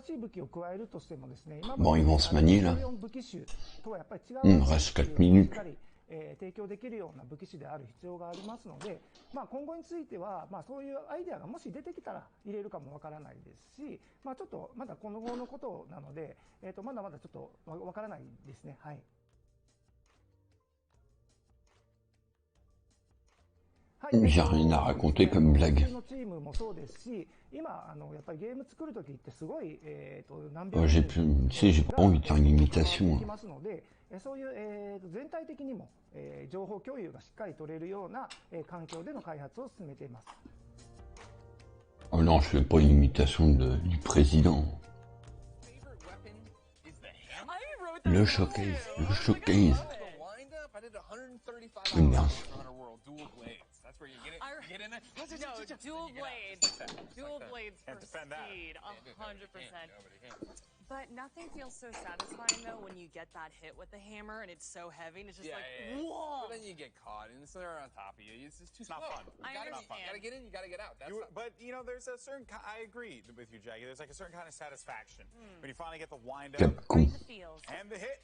しい武器を加えるとしてもですね、今 Bon, ils vont se manier là. 武器種とはやっぱり違う reste 4 minutes. しっかり提供できるような武器種である必要がありますので、今後についてはそういうアイデアがもし出てきたら入れるかもわからないですし、ちょっとまだこの後のことなので、まだまだちょっとわからないですね。はい。J'ai rien à raconter comme blague. Oh, j'ai plus, tu sais, j'ai pas envie de faire une imitation. Hein. Oh non, je fais pas une imitation du président. Le showcase, le showcase. Merde. That's where you get in there. No, dual blades. Dual blades for speed, 100%. But nothing feels so satisfying though when you get that hit with the hammer and it's so heavy and it's just whoa. But then you get caught and they're on top of you. It's just too slow. Not fun. I understand. You gotta get in, you gotta get out. But there's a certain. I agree with you, Jackie. There's like a certain kind of satisfaction when you finally get the wind up Right the feels. and the hit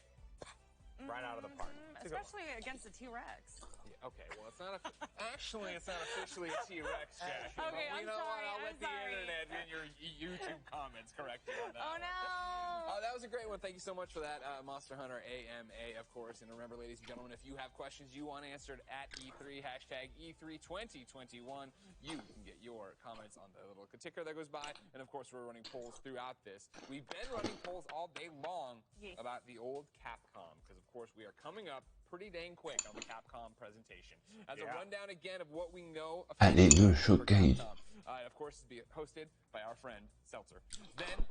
right out of the park. Especially against a T-Rex. Yeah. Okay, well, it's not actually it's not officially a T-Rex, Jackie. Okay, but I'm you know sorry, what? I'll I'm let the sorry. internet and your YouTube comments correct you on that. Oh, one. no. That was a great one. Thank you so much for that, Monster Hunter AMA, of course. And remember, ladies and gentlemen, if you have questions you want answered at E3, hashtag E32021, you can get your comments on the little ticker that goes by. And, of course, we're running polls throughout this. We've been running polls all day long about the old Capcom, because, of course, we are coming up pretty dang quick on the Capcom presentation. As a rundown again of what we know Allez, le showcase. of course, is be hosted by our friend Seltzer. Then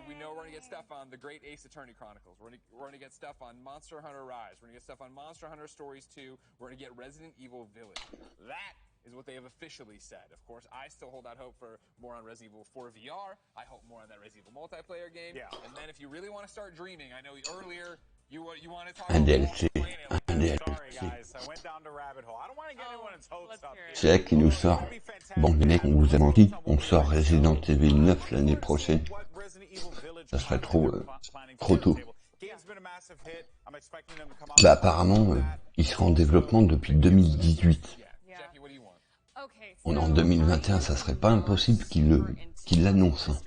we know we're gonna get stuff on the Great Ace Attorney Chronicles. We're gonna get stuff on Monster Hunter Rise. We're gonna get stuff on Monster Hunter Stories 2. We're gonna get Resident Evil Village. That is what they have officially said. Of course, I still hold out hope for more on Resident Evil 4 VR. I hope more on that Resident Evil multiplayer game. Yeah. And then if you really want to start dreaming, I know earlier you want to talk Un about DLC. Un DLC. Sorry, guys. I went down the rabbit hole. I don't want to get anyone's hopes up here. C'est qui nous sort. Bon, les mecs, on vous a menti. On sort Resident Evil 9 l'année prochaine. Ça serait trop tôt. Bah, apparemment, il sera en développement depuis 2018. On est en 2021, ça serait pas impossible qu'il l'annonce. Hein.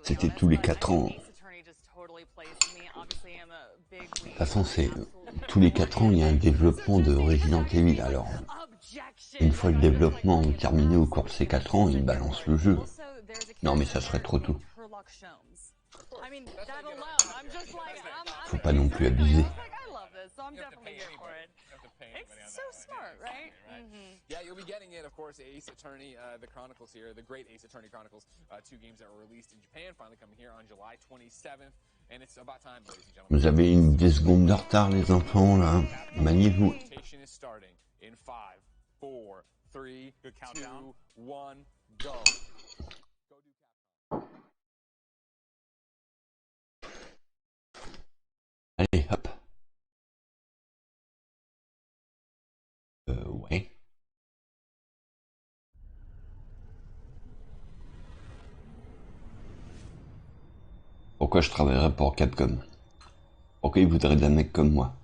C'était tous les 4 ans. De toute façon, c'est tous les 4 ans, il y a un développement de Resident Evil. Alors, une fois le développement terminé au cours de ces 4 ans, ils balancent le jeu. Non, mais ça serait trop tôt. Faut pas non plus abuser. It's so smart, right? Yeah, you'll be getting it, of course, Ace Attorney, the Chronicles here, the Great Ace Attorney Chronicles, 2 games that were released in Japan, finally coming here on July 27th, and it's about time, ladies and gentlemen. Vous avez une 10 secondes de retard, les enfants, là. Maniez-vous. Presentation is starting in 5, 4, 3, 2, 1, go. Allez, hop. Ouais. Pourquoi je travaillerais pour Capcom? Pourquoi ils voudraient d'un mec comme moi?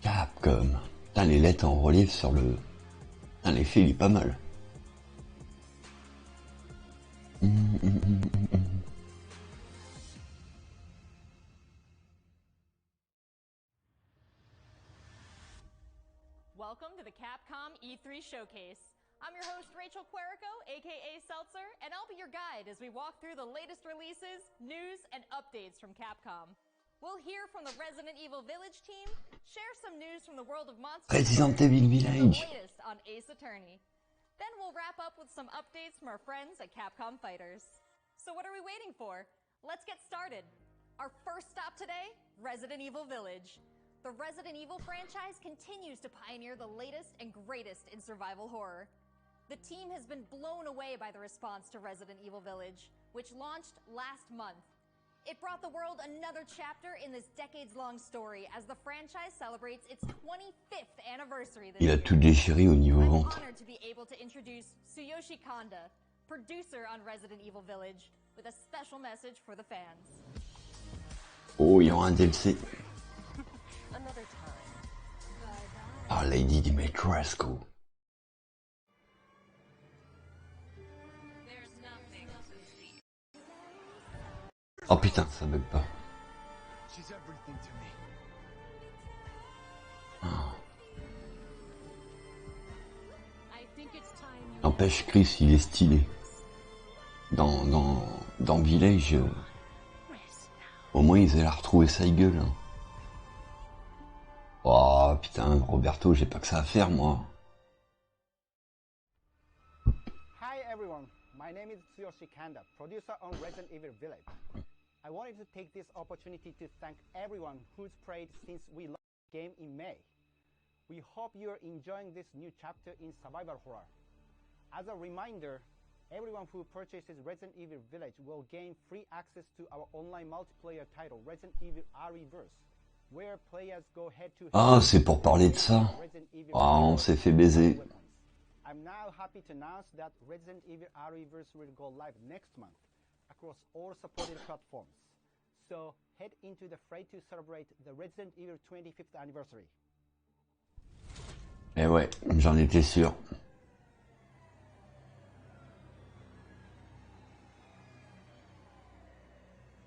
Capcom. Putain, les lettres en relief sur le... Putain, l'effet, il est pas mal. Welcome to the Capcom E3 Showcase. I'm your host, Rachel Querico, aka Seltzer, and I'll be your guide as we walk through the latest releases, news, and updates from Capcom. We'll hear from the Resident Evil Village team, share some news from the world of Monster Resident Evil and Village. the latest on Ace Attorney. Then we'll wrap up with some updates from our friends at Capcom Fighters. So what are we waiting for? Let's get started. Our first stop today, Resident Evil Village. The Resident Evil franchise continues to pioneer the latest and greatest in survival horror. The team has been blown away by the response to Resident Evil Village, which launched last month. It brought the world another chapter in this decades-long story as the franchise celebrates its 25th anniversary this Il a year. tout déchiré au niveau I'm ventre. honored to be able to introduce Tsuyoshi Kanda, producer on Resident Evil Village, with a special message for the fans. Oh, il y aura un DLC. Another time. Ah, Lady Dimitrescu. Oh putain, ça bug pas. N'empêche, Chris, il est stylé. Dans Village, au moins ils allaient retrouver sa gueule. Hein. Oh putain, Roberto, j'ai pas que ça à faire, moi. Hi everyone, my name is Tsuyoshi Kanda, producer on Resident Evil Village. I wanted to take this opportunity to thank everyone who's played since we launched the game in May. We hope you're enjoying this new chapter in survival horror. As a reminder, everyone who purchases Resident Evil Village will gain free access to our online multiplayer title, Resident Evil RE-verse, where players go head to head. Ah, c'est pour parler de ça. Ah, on s'est fait baiser. I'm now happy to announce that Resident Evil RE-verse will go live next month across all supported platforms. So head into the fray to celebrate the Resident Evil 25th anniversary. Eh ouais, j'en étais sûr.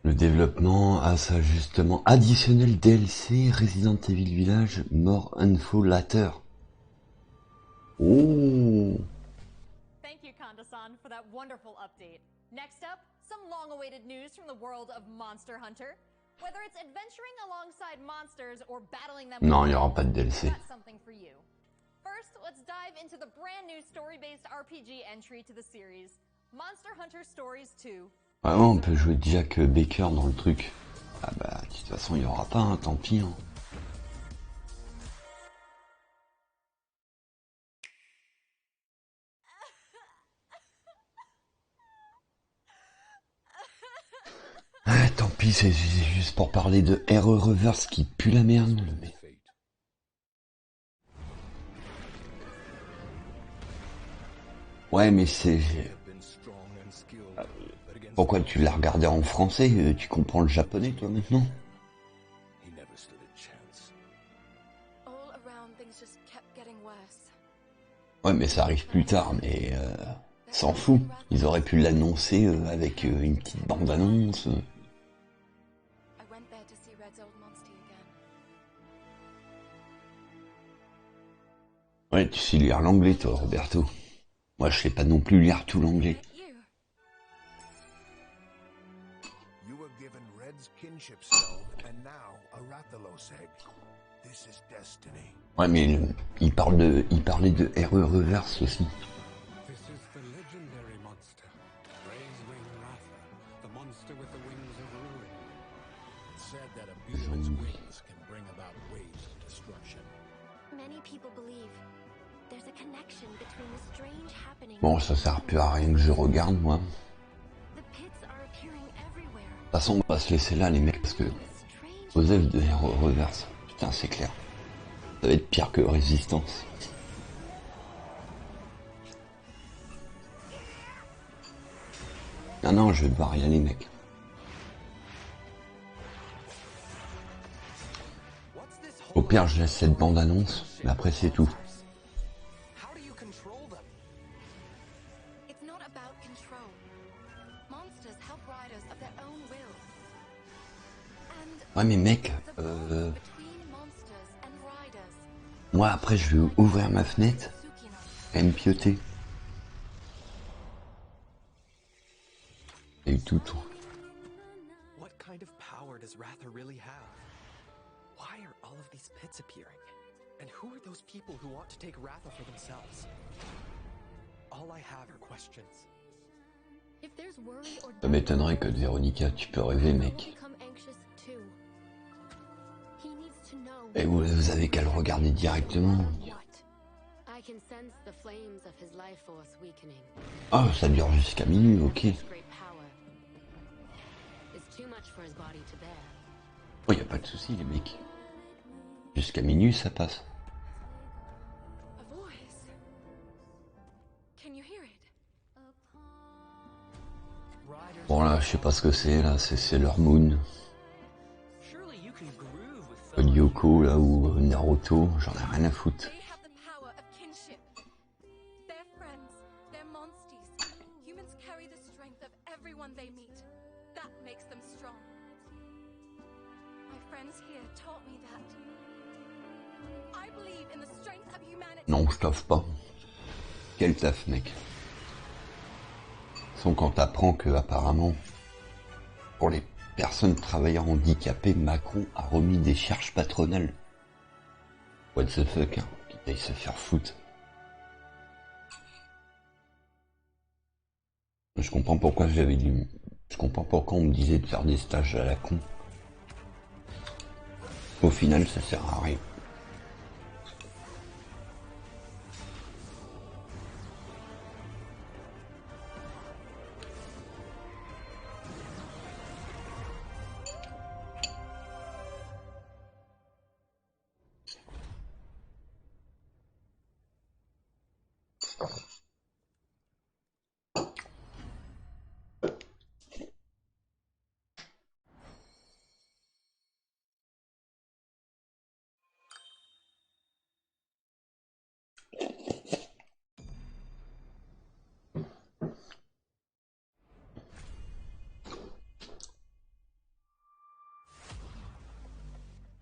Le développement a ça justement additionnel DLC Resident Evil Village More Info Later. Oh. Thank you, Kanda-san, for that wonderful update. Next up, some long-awaited news from the world of Monster Hunter. Whether it's adventuring alongside monsters or battling them, Non, il n'y aura pas de DLC. I've got something for you. First, let's dive into the brand new story-based RPG entry to the series, Monster Hunter Stories 2. Ah ouais, on peut jouer Jack Baker dans le truc. Ah bah, de toute façon, il n'y aura pas, hein, tant pis. Hein. Ah, tant pis, c'est juste pour parler de RE Reverse qui pue la merde, le mec. Ouais, mais c'est... Pourquoi tu l'as regardé en français? Tu comprends le japonais, toi, maintenant? Ouais, mais ça arrive plus tard, mais... s'en fout. Ils auraient pu l'annoncer avec une petite bande-annonce. Ouais, tu sais lire l'anglais, toi, Roberto. Moi, je sais pas non plus lire tout l'anglais. Ouais, mais il parlait de RE Reverse aussi. Bon, ça sert plus à rien que je regarde, moi. De toute façon, on va se laisser là, les mecs, parce que... Osef de RE Reverse. Putain, c'est clair. Ça va être pire que Résistance. Ah non, je vais devoir y aller, mec. Au pire, je laisse cette bande-annonce, mais après, c'est tout. Ouais, mais mec, moi, après, je vais ouvrir ma fenêtre et me pioter. Et tout. What kind of power does Ratha really have? Why are all of these pits appearing? And who are those people who want to take Ratha for themselves? All I have are questions. Ça m'étonnerait que de Véronica, tu peux rêver, mec. Et vous avez qu'à le regarder directement. Ah, ça dure jusqu'à minuit, ok. Oh, y a pas de souci, les mecs. Jusqu'à minuit, ça passe. Bon là, je sais pas ce que c'est, là, c'est leur Moon. Yoko, là, ou Naruto, j'en ai rien à foutre. Non, je taffe pas. Quel taf, mec. Sans quand t'apprends que, apparemment, pour les personnes travailleurs handicapées, Macron a remis des charges patronales. What the fuck, hein, qu'il aille se faire foutre. Je comprends pourquoi j'avais dit... Je comprends pourquoi on me disait de faire des stages à la con. Au final, ça sert à rien.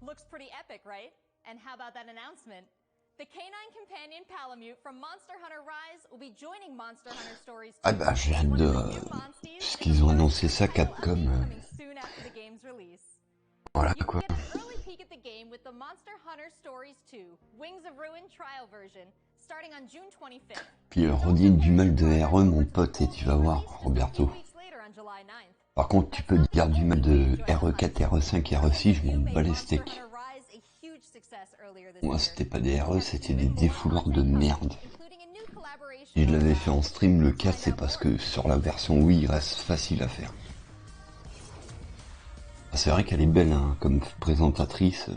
Looks pretty epic, right? And how about that announcement? The canine companion Palamute from Monster Hunter Rise will be joining Monster Hunter Stories 2. Ah bah j'ai hâte de... Puisqu'ils ont annoncé ça, Capcom. Soon after the game's release. Voilà You quoi. can get an early peek at the game with the Monster Hunter Stories 2 Wings of Ruin trial version starting on June 25th. Puis redis du mal de RE, mon pote, et tu vas voir, Roberto. Par contre, tu peux dire du mal de RE4, RE5, RE6, je m'en bats les steaks. Moi, c'était pas des RE, c'était des défouloirs de merde. Si je l'avais fait en stream, le cas, c'est parce que sur la version Wii, il reste facile à faire. C'est vrai qu'elle est belle, hein, comme présentatrice.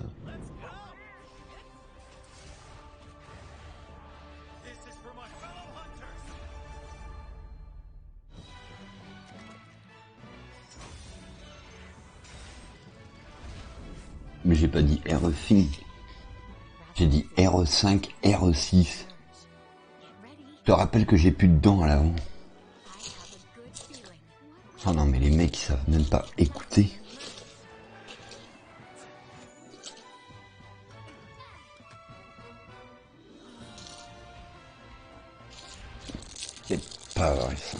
Mais j'ai pas dit RE5, j'ai dit RE5, RE6. Je te rappelle que j'ai plus de dents à l'avant. Oh non mais les mecs ils savent même pas écouter. C'est pas vrai ça.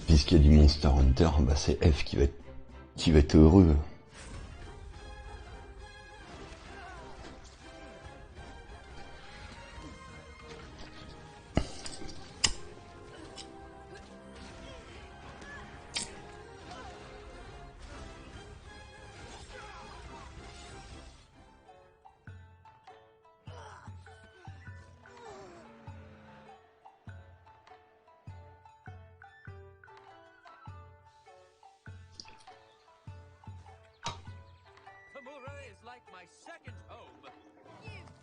Puisqu'il y a du Monster Hunter, bah c'est F qui va être heureux.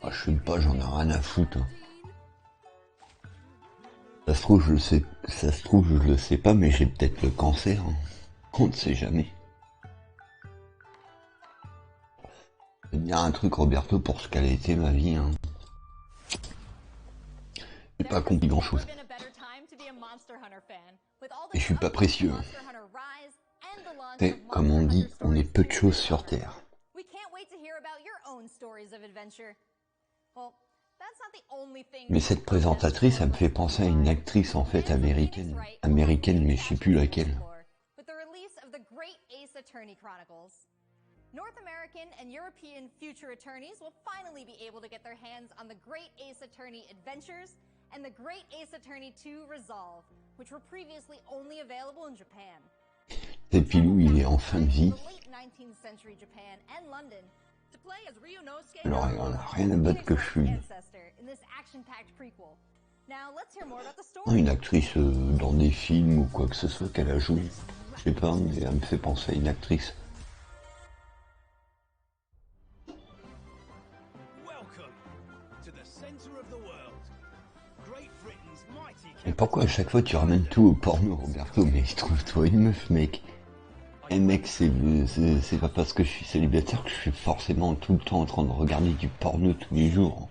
Ah, je sais pas, j'en ai rien à foutre. Hein. Ça se trouve, je le sais, ça se trouve, je le sais pas, mais j'ai peut-être le cancer. Hein. On ne sait jamais. Je vais te dire un truc, Roberto, pour ce qu'elle a été ma vie. Hein. J'ai pas accompli grand chose. Et je suis pas précieux. Hein. Et, comme on dit, on est peu de choses sur Terre. Mais cette présentatrice, elle me fait penser à une actrice en fait américaine. Américaine, mais je sais plus laquelle. North American and European future attorneys will finally be able to get their hands on the Great Ace Attorney Adventures and the Great Ace Attorney 2 Resolve, which were previously only available in Japan. Et Pilou, il est en fin de vie. Alors, il en a rien à battre que je suis. Une actrice dans des films ou quoi que ce soit qu'elle a joué. Je sais pas, mais elle me fait penser à une actrice. Et pourquoi à chaque fois tu ramènes tout au porno, Roberto? Mais trouve-toi une meuf, mec. Et mec, c'est pas parce que je suis célibataire que je suis forcément tout le temps en train de regarder du porno tous les jours.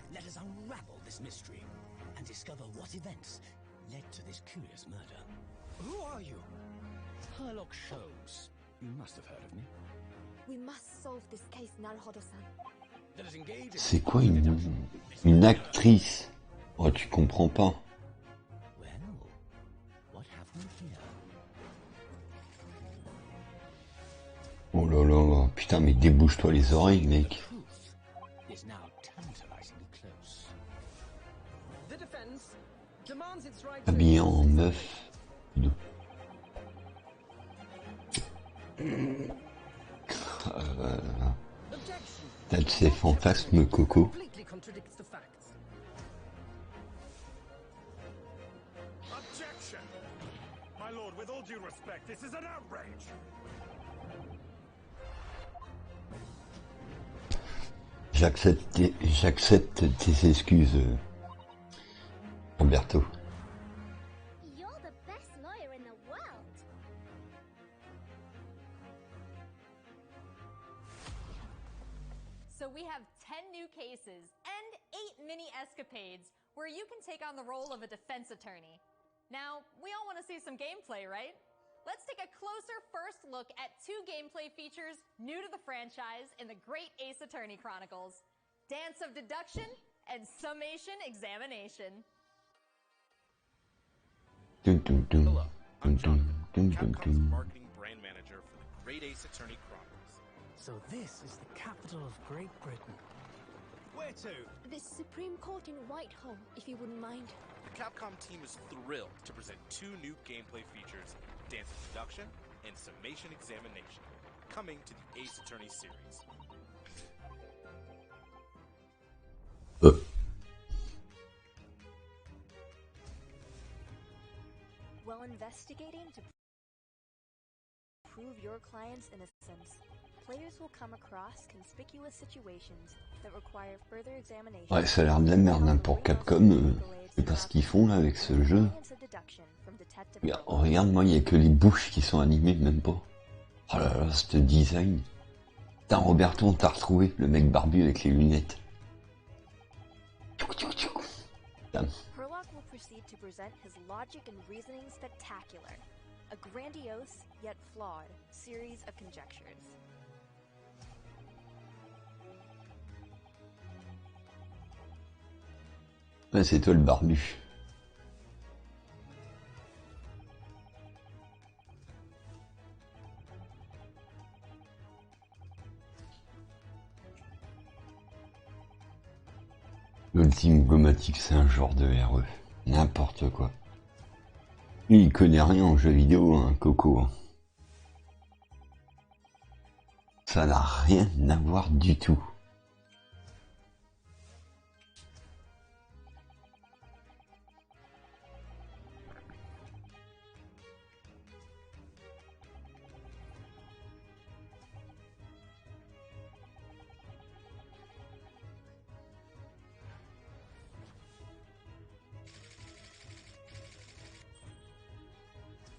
C'est quoi une actrice? Oh, tu comprends pas. Oh là là, putain, mais débouche-toi les oreilles, mec. Habillé en meuf. T'as de ces fantasmes, Coco. J'accepte tes excuses, Roberto. So we have 10 new cases and 8 mini escapades where you can take on the role of a defense attorney. Now, we all want to see some gameplay, right? Let's take a closer first look at 2 gameplay features new to the franchise in the Great Ace Attorney Chronicles: Dance of Deduction and Summation Examination. Hello, I'm Jonathan, Capcom's marketing brand manager for the Great Ace Attorney Chronicles. So this is the capital of Great Britain. Where to? The Supreme Court in Whitehall, if you wouldn't mind. The Capcom team is thrilled to present 2 new gameplay features, Dance of Deduction and Summation Examination, coming to the Ace Attorney series. While investigating to prove your client's innocence, players will come across conspicuous situations that require further examination. Ouais, ça a l'air de la merde hein, pour Capcom. Je sais pas ce qu'ils font là avec ce jeu. Regarde, moi, il n'y a que les bouches qui sont animées, même pas. Oh là là, ce design. Putain, Roberto, on t'a retrouvé, le mec barbu avec les lunettes. Putain. Herlock will proceed to present his logic and reasoning spectacular, a grandiose yet flawed series of conjectures. Ouais, c'est toi le barbu. Le team Gomatic, c'est un genre de RE. N'importe quoi. Lui, il connaît rien en jeu vidéo, hein, Coco. Hein. Ça n'a rien à voir du tout.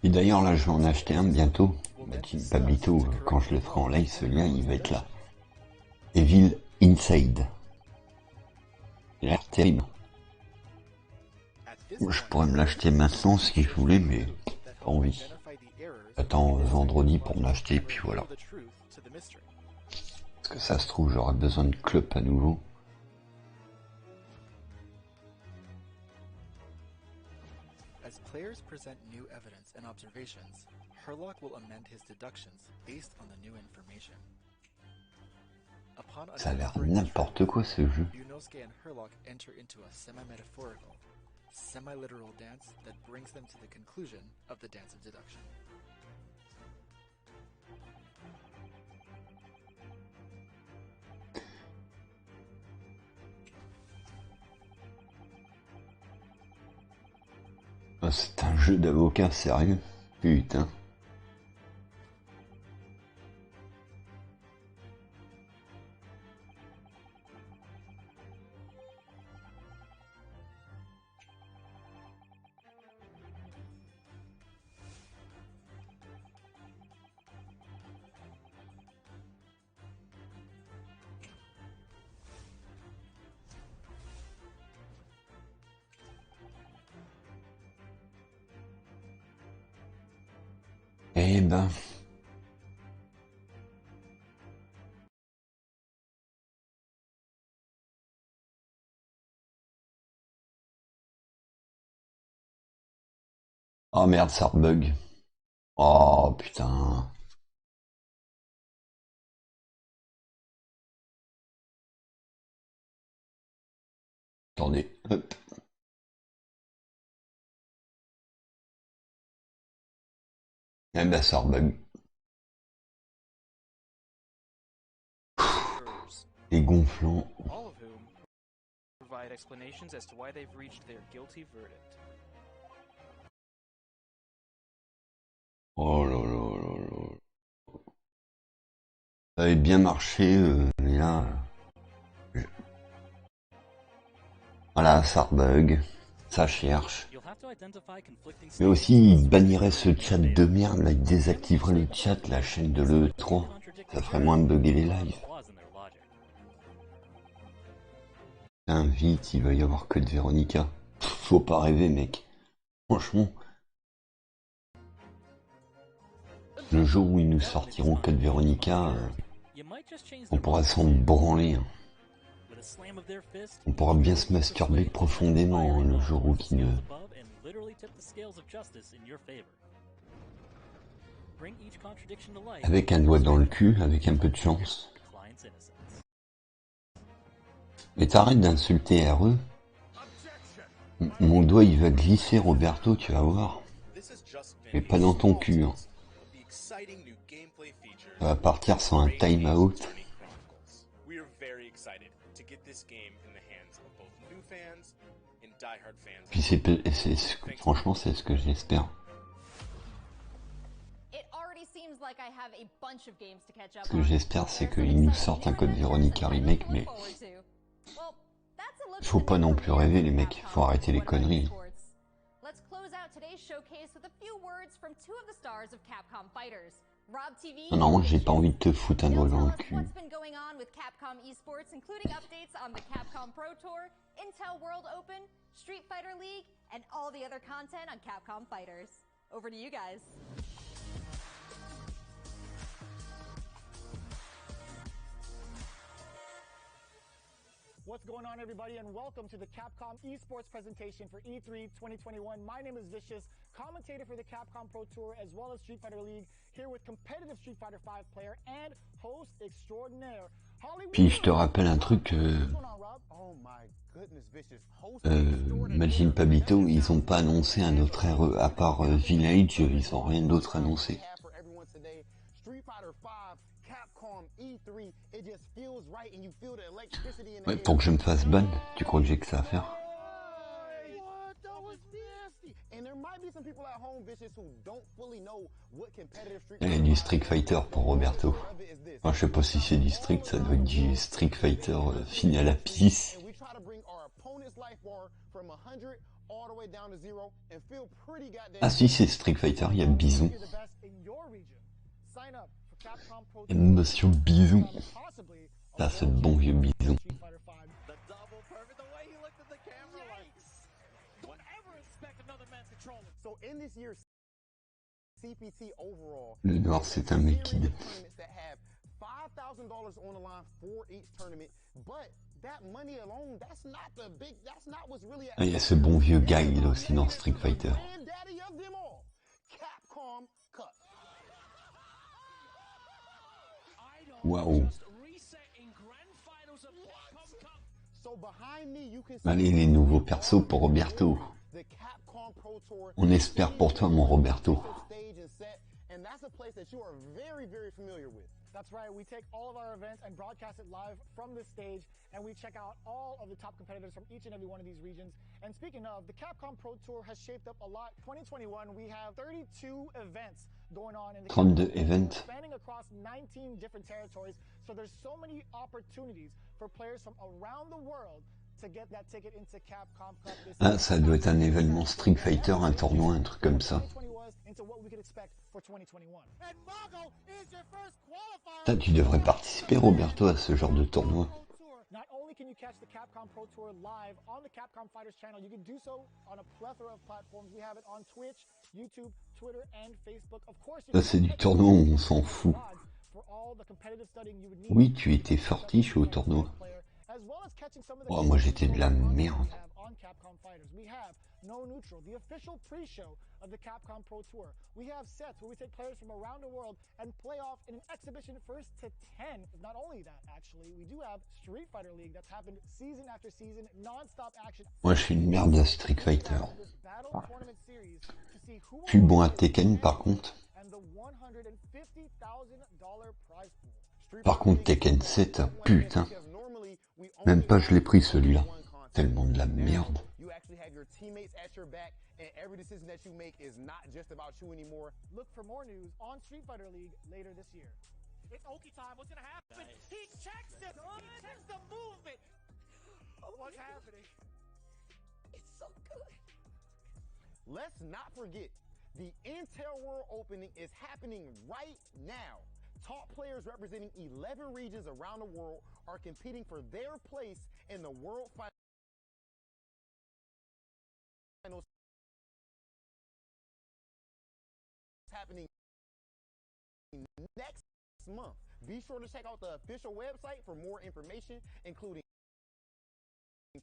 Et d'ailleurs là je vais en acheter un bientôt, bah, Pablito, quand je le ferai en live, celui-là il va être là. Evil Inside. Il a l'air terrible. Je pourrais me l'acheter maintenant si je voulais, mais pas envie. J'attends vendredi pour me l'acheter, puis voilà. Parce que ça se trouve j'aurai besoin de clope à nouveau. As players present new evidence and observations, Herlock will amend his deductions based on the new information. Upon Ça a l'air n'importe quoi ce jeu. Yunosuke and Herlock enter into a semi-metaphorical, semi-literal dance that brings them to the conclusion of the dance of deduction. Oh, c'est un jeu d'avocat, sérieux? Putain. Eh ben... Oh merde, ça rebug. Oh putain. Attendez, hop. Eh ben ça rebug. Et gonflant. All of whom provide explanations as to why they've reached their guilty verdict. Oh là là là là. Ça avait bien marché, mais là... Voilà, ça rebug. Ça cherche. Mais aussi, il bannirait ce chat de merde, là, il désactiverait le chat, la chaîne de lE3. Ça ferait moins de bugger les lives. Vite, il va y avoir que de Véronica. Faut pas rêver, mec. Franchement. Le jour où ils nous sortiront que de Véronica, on pourra s'en branler. Hein. On pourra bien se masturber profondément le jour où ils ne... Avec un doigt dans le cul, avec un peu de chance. Mais t'arrêtes d'insulter RE. Mon doigt il va glisser, Roberto, tu vas voir. Mais pas dans ton cul. Hein. Ça va partir sans un time-out. Puis franchement, c'est ce que j'espère. Ce que j'espère, c'est qu'ils nous sortent un code Véronica remake, mais faut pas non plus rêver, les mecs. Faut arrêter les conneries. Non, non, j'ai pas envie de te foutre un doigt dans le cul. Over to you guys. What's going on, everybody, and welcome to the Capcom esports presentation for E3 2021. My name is Vicious, commentator for the Capcom Pro Tour as well as Street Fighter League, here with competitive Street Fighter V player and host extraordinaire. Puis je te rappelle un truc, Majin Pabito, ils ont pas annoncé un autre RE, à part Village, ils ont rien d'autre annoncé. Ouais, pour que je me fasse ban, tu crois que j'ai que ça à faire? Il y a du Street Fighter pour Roberto. Enfin, je sais pas si c'est du Street, ça doit être du Street Fighter fini à la pisse. Ah si, c'est Street Fighter, il y a Bison. Et Monsieur Bison. Ça, c'est le bon vieux Bison. Le noir, c'est un mec qui... Ah, il y a ce bon vieux Guy là aussi dans Street Fighter. Waouh. Allez, les nouveaux persos pour Roberto. On espère pour toi, mon Roberto. That's right, we take all of our events and broadcast it live from this stage, and we check out all of the top competitors from each and every one of these regions. And speaking of, the Capcom Pro Tour has shaped up a lot. 2021, we have 32 events going on in the 32 events. Spanning across 19 different territories. So there's so many opportunities for players from around the world to get that ticket into Capcom Cup. Ah, ça doit être un événement Street Fighter, un tournoi, un truc comme ça. Ça, tu devrais participer, Roberto, à ce genre de tournoi. Can you catch the Capcom Pro Tour live on the Capcom Fighters channel? You can do so on a plethora of platforms. We have it on Twitch, YouTube, Twitter, and Facebook. Of course, ça, c'est du tournoi où on s'en fout. Oui, tu étais fortiche au tournoi. Oh, moi, j'étais de la merde. No Neutral, the official pre-show of the Capcom Pro Tour. We have sets where we take players from around the world and play off in an exhibition first to 10. Not only that, actually, we do have Street Fighter League that's happened season after season, non-stop action. Moi, je suis une merde à Street Fighter. Je suis bon à Tekken, par contre. Par contre, Tekken 7, putain. Même pas je l'ai pris, celui-là. Tellement de la merde. Teammates at your back, and every decision that you make is not just about you anymore. Look for more news on Street Fighter League later this year. It's Oki time. What's gonna happen? He checks it. He checks the movement. What's happening? It's so good. Let's not forget, the Intel World Opening is happening right now. Top players representing 11 regions around the world are competing for their place in the World Fighter. happening next month. Be sure to check out the official website for more information, including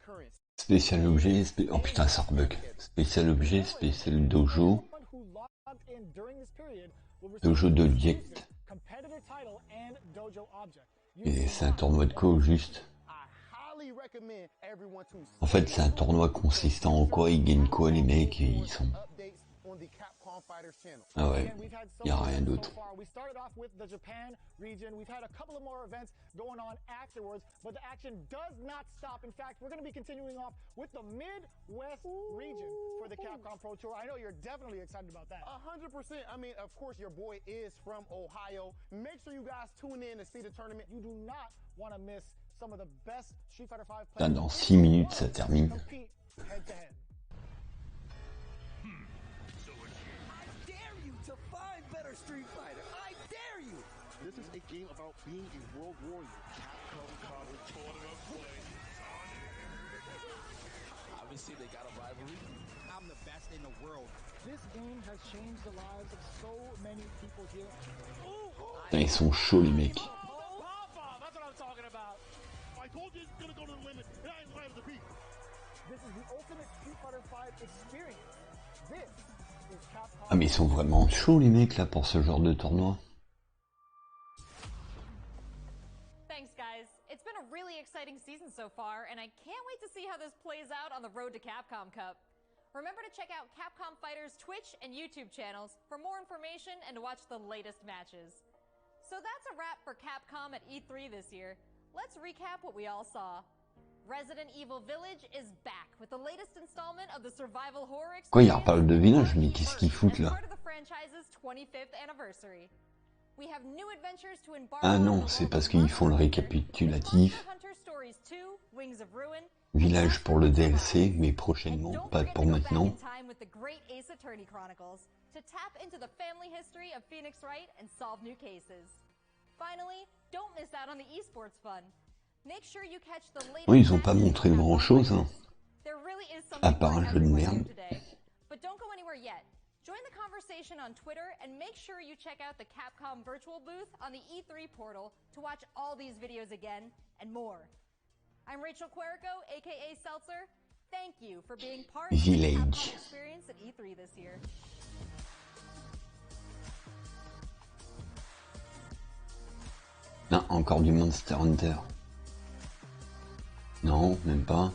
current. Spécial objet, oh putain, ça rebug. Spécial objet, spécial dojo. Dojo d'object. Et c'est un tournoi de quoi au juste? En fait, c'est un tournoi consistant en quoi? Ils gagnent quoi les mecs? Ils sont... Ah ouais, il n'y a rien d'autre. We started off with the Japan region. We've had a couple of more events going on afterwards, but the action does not stop. In fact, we're going to be continuing off with the Midwest region for the Capcom Pro Tour. I know you're definitely excited about that. 100%. I mean, of course, your boy is from Ohio. Make sure you guys tune in to see the tournament. You do not want to miss some of the best Street Fighter 5 players. Dans 6 minutes, ça termine. Compete head to head. Street Fighter, I dare you! This is a game about being a world warrior. Capcom covered tournament play. Obviously, they got a rivalry. I'm the best in the world. This game has changed the lives of so many people here. Putain, ils sont chauds les mecs. That's what I'm talking about. I told you it's gonna go to the limit, and I ain't right at the beat. This is the ultimate Street Fighter 5 experience. This. Ah mais ils sont vraiment chauds les mecs là pour ce genre de tournoi. Thanks guys. It's been a really exciting season so far, and I can't wait to see how this plays out on the road to Capcom Cup. Remember to check out Capcom Fighters' Twitch and YouTube channels for more information and to watch the latest matches. So that's a wrap for Capcom at E3 this year. Let's recap what we all saw. Resident Evil Village is back with the latest installment of the survival horror experience. Quoi, il reparle de village, mais qu'est-ce qu'ils foutent là? Ah non, c'est parce qu'ils font le récapitulatif. Village pour le DLC, mais prochainement, pas pour maintenant. Oui, ils ont pas montré grand chose, hein. À part un jeu de merde. Join the conversation on Twitter and make sure you check out the Capcom virtual booth on the E3 portal to watch all these videos again and more. I'm Rachel Querico, aka Seltzer. Thank you for being part of the Capcom experience at E3 this year. Non, encore du Monster Hunter. Non, même pas.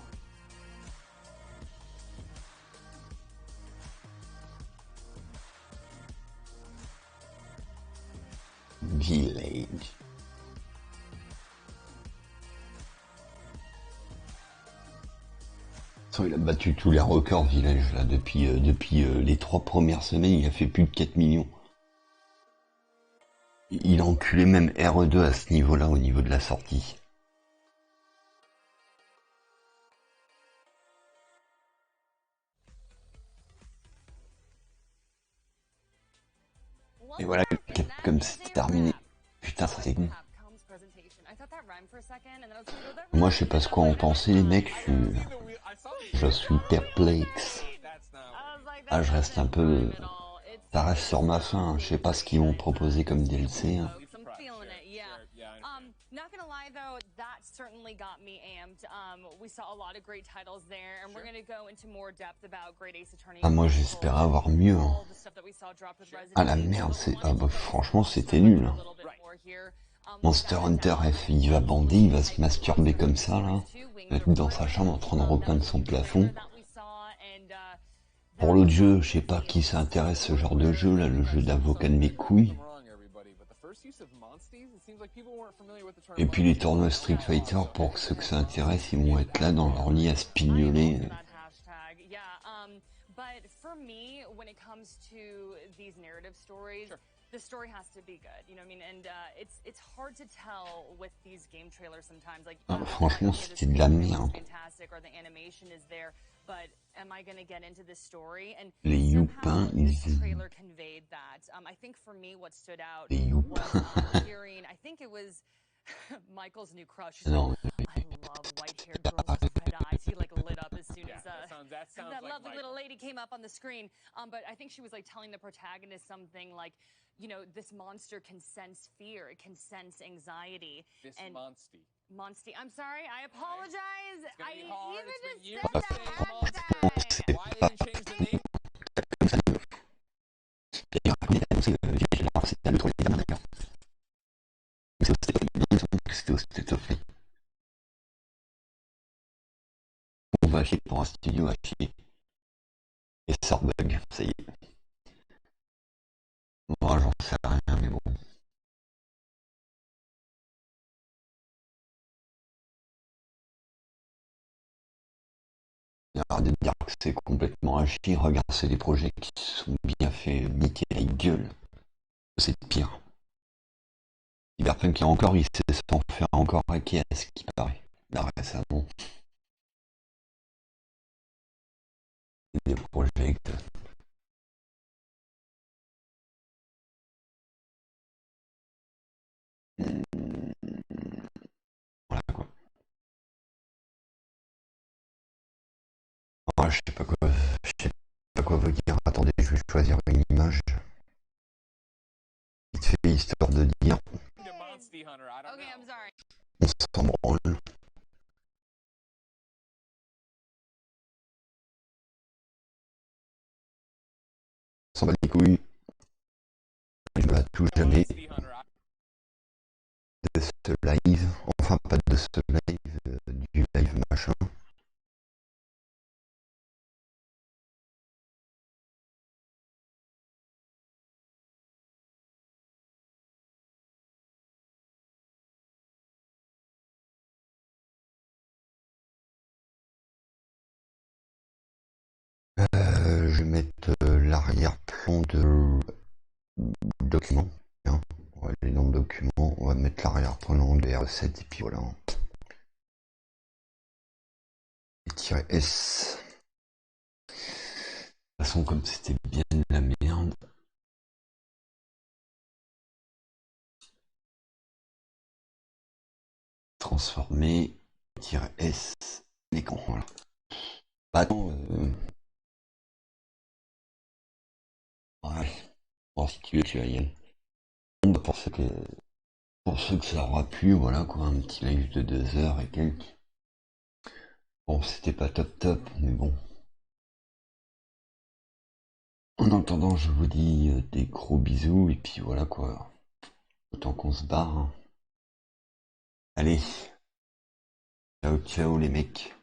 Village. Il a battu tous les records Village là depuis les 3 premières semaines, il a fait plus de 4 millions. Il a enculé même RE2 à ce niveau-là, au niveau de la sortie. Et voilà, Capcom c'est terminé. Putain, ça c'est con. Moi je sais pas ce quoi en penser les mecs, je suis perplexe. Ah, je reste un peu... Ça reste sur ma faim, je sais pas ce qu'ils vont proposer comme DLC. Hein. Not gonna lie though, that certainly got me amped. We saw a lot of great titles there, and we're gonna go into more depth about Great Ace Attorney. Ah, moi j'espérais avoir mieux. Hein. Ah la merde, c'est... Ah bah franchement c'était nul. Hein. Monster Hunter, il va bander, il va se masturber comme ça là, dans sa chambre en train de repeindre son plafond. Pour l'autre jeu, je sais pas qui s'intéresse ce genre de jeu là, le jeu d'avocat de mes couilles. Et puis les tournois Street Fighter, pour ceux que ça intéresse, ils vont être là dans leur lit à se pignoler. The story has to be good, you know what I mean? And it's hard to tell with these game trailers sometimes. Like, franchement, c'était de la merde. Fantastic, or the animation is there, but am I going to get into this story? And les youpins, this trailer conveyed that. I think for me, what stood out was hearing. I think it was Michael's new crush. Non. I love white-haired girls with red eyes. He like lit up as soon as. sounds that like lovely Michael. little lady came up on the screen. But I think she was like telling the protagonist something like, you know, this monster can sense fear. It can sense anxiety. This and Monsty. Monsty. I'm sorry. I apologize. It's gonna I be hard. even It's been just years said of the saying hashtag. Monster. Why they didn't change the name? D'ailleurs, après, c'est à l'E3 d'ailleurs. C'était au State of Play. On va acheter pour un studio à chier. Et sort bug, ça y est. Moi, j'en sais rien, mais bon. Arrête de dire que c'est complètement à chier. Regarde, c'est des projets qui sont bien faits, niquer la gueule. C'est pire. Cyberpunk, là encore, il sait s'en faire encore hacker, à ce qui paraît. Là, récemment. Des projets. Voilà quoi. Ah, je sais pas quoi vous dire. Attendez, je vais choisir une image. Vite fait, histoire de dire. Okay, I'm sorry. On s'en branle. On s'en bat les couilles. Je la touche jamais de ce live. Enfin, pas de ce live, du live machin. Je vais mettre l'arrière-plan de document. Hein. On va aller dans le document, on va mettre l'arrière-plan de R7 et puis voilà. Et -S. De toute façon, comme c'était bien de la merde. Transformer. -S. L'écran, voilà. Bah attends, ouais. Bon, si tu veux, tu vas y aller. Bah, pour ceux que ça aura plu, voilà quoi, un petit live de 2 heures et quelques. Bon, c'était pas top, mais bon. En attendant, je vous dis des gros bisous, et puis voilà quoi. Autant qu'on se barre. Hein. Allez. Ciao, ciao les mecs.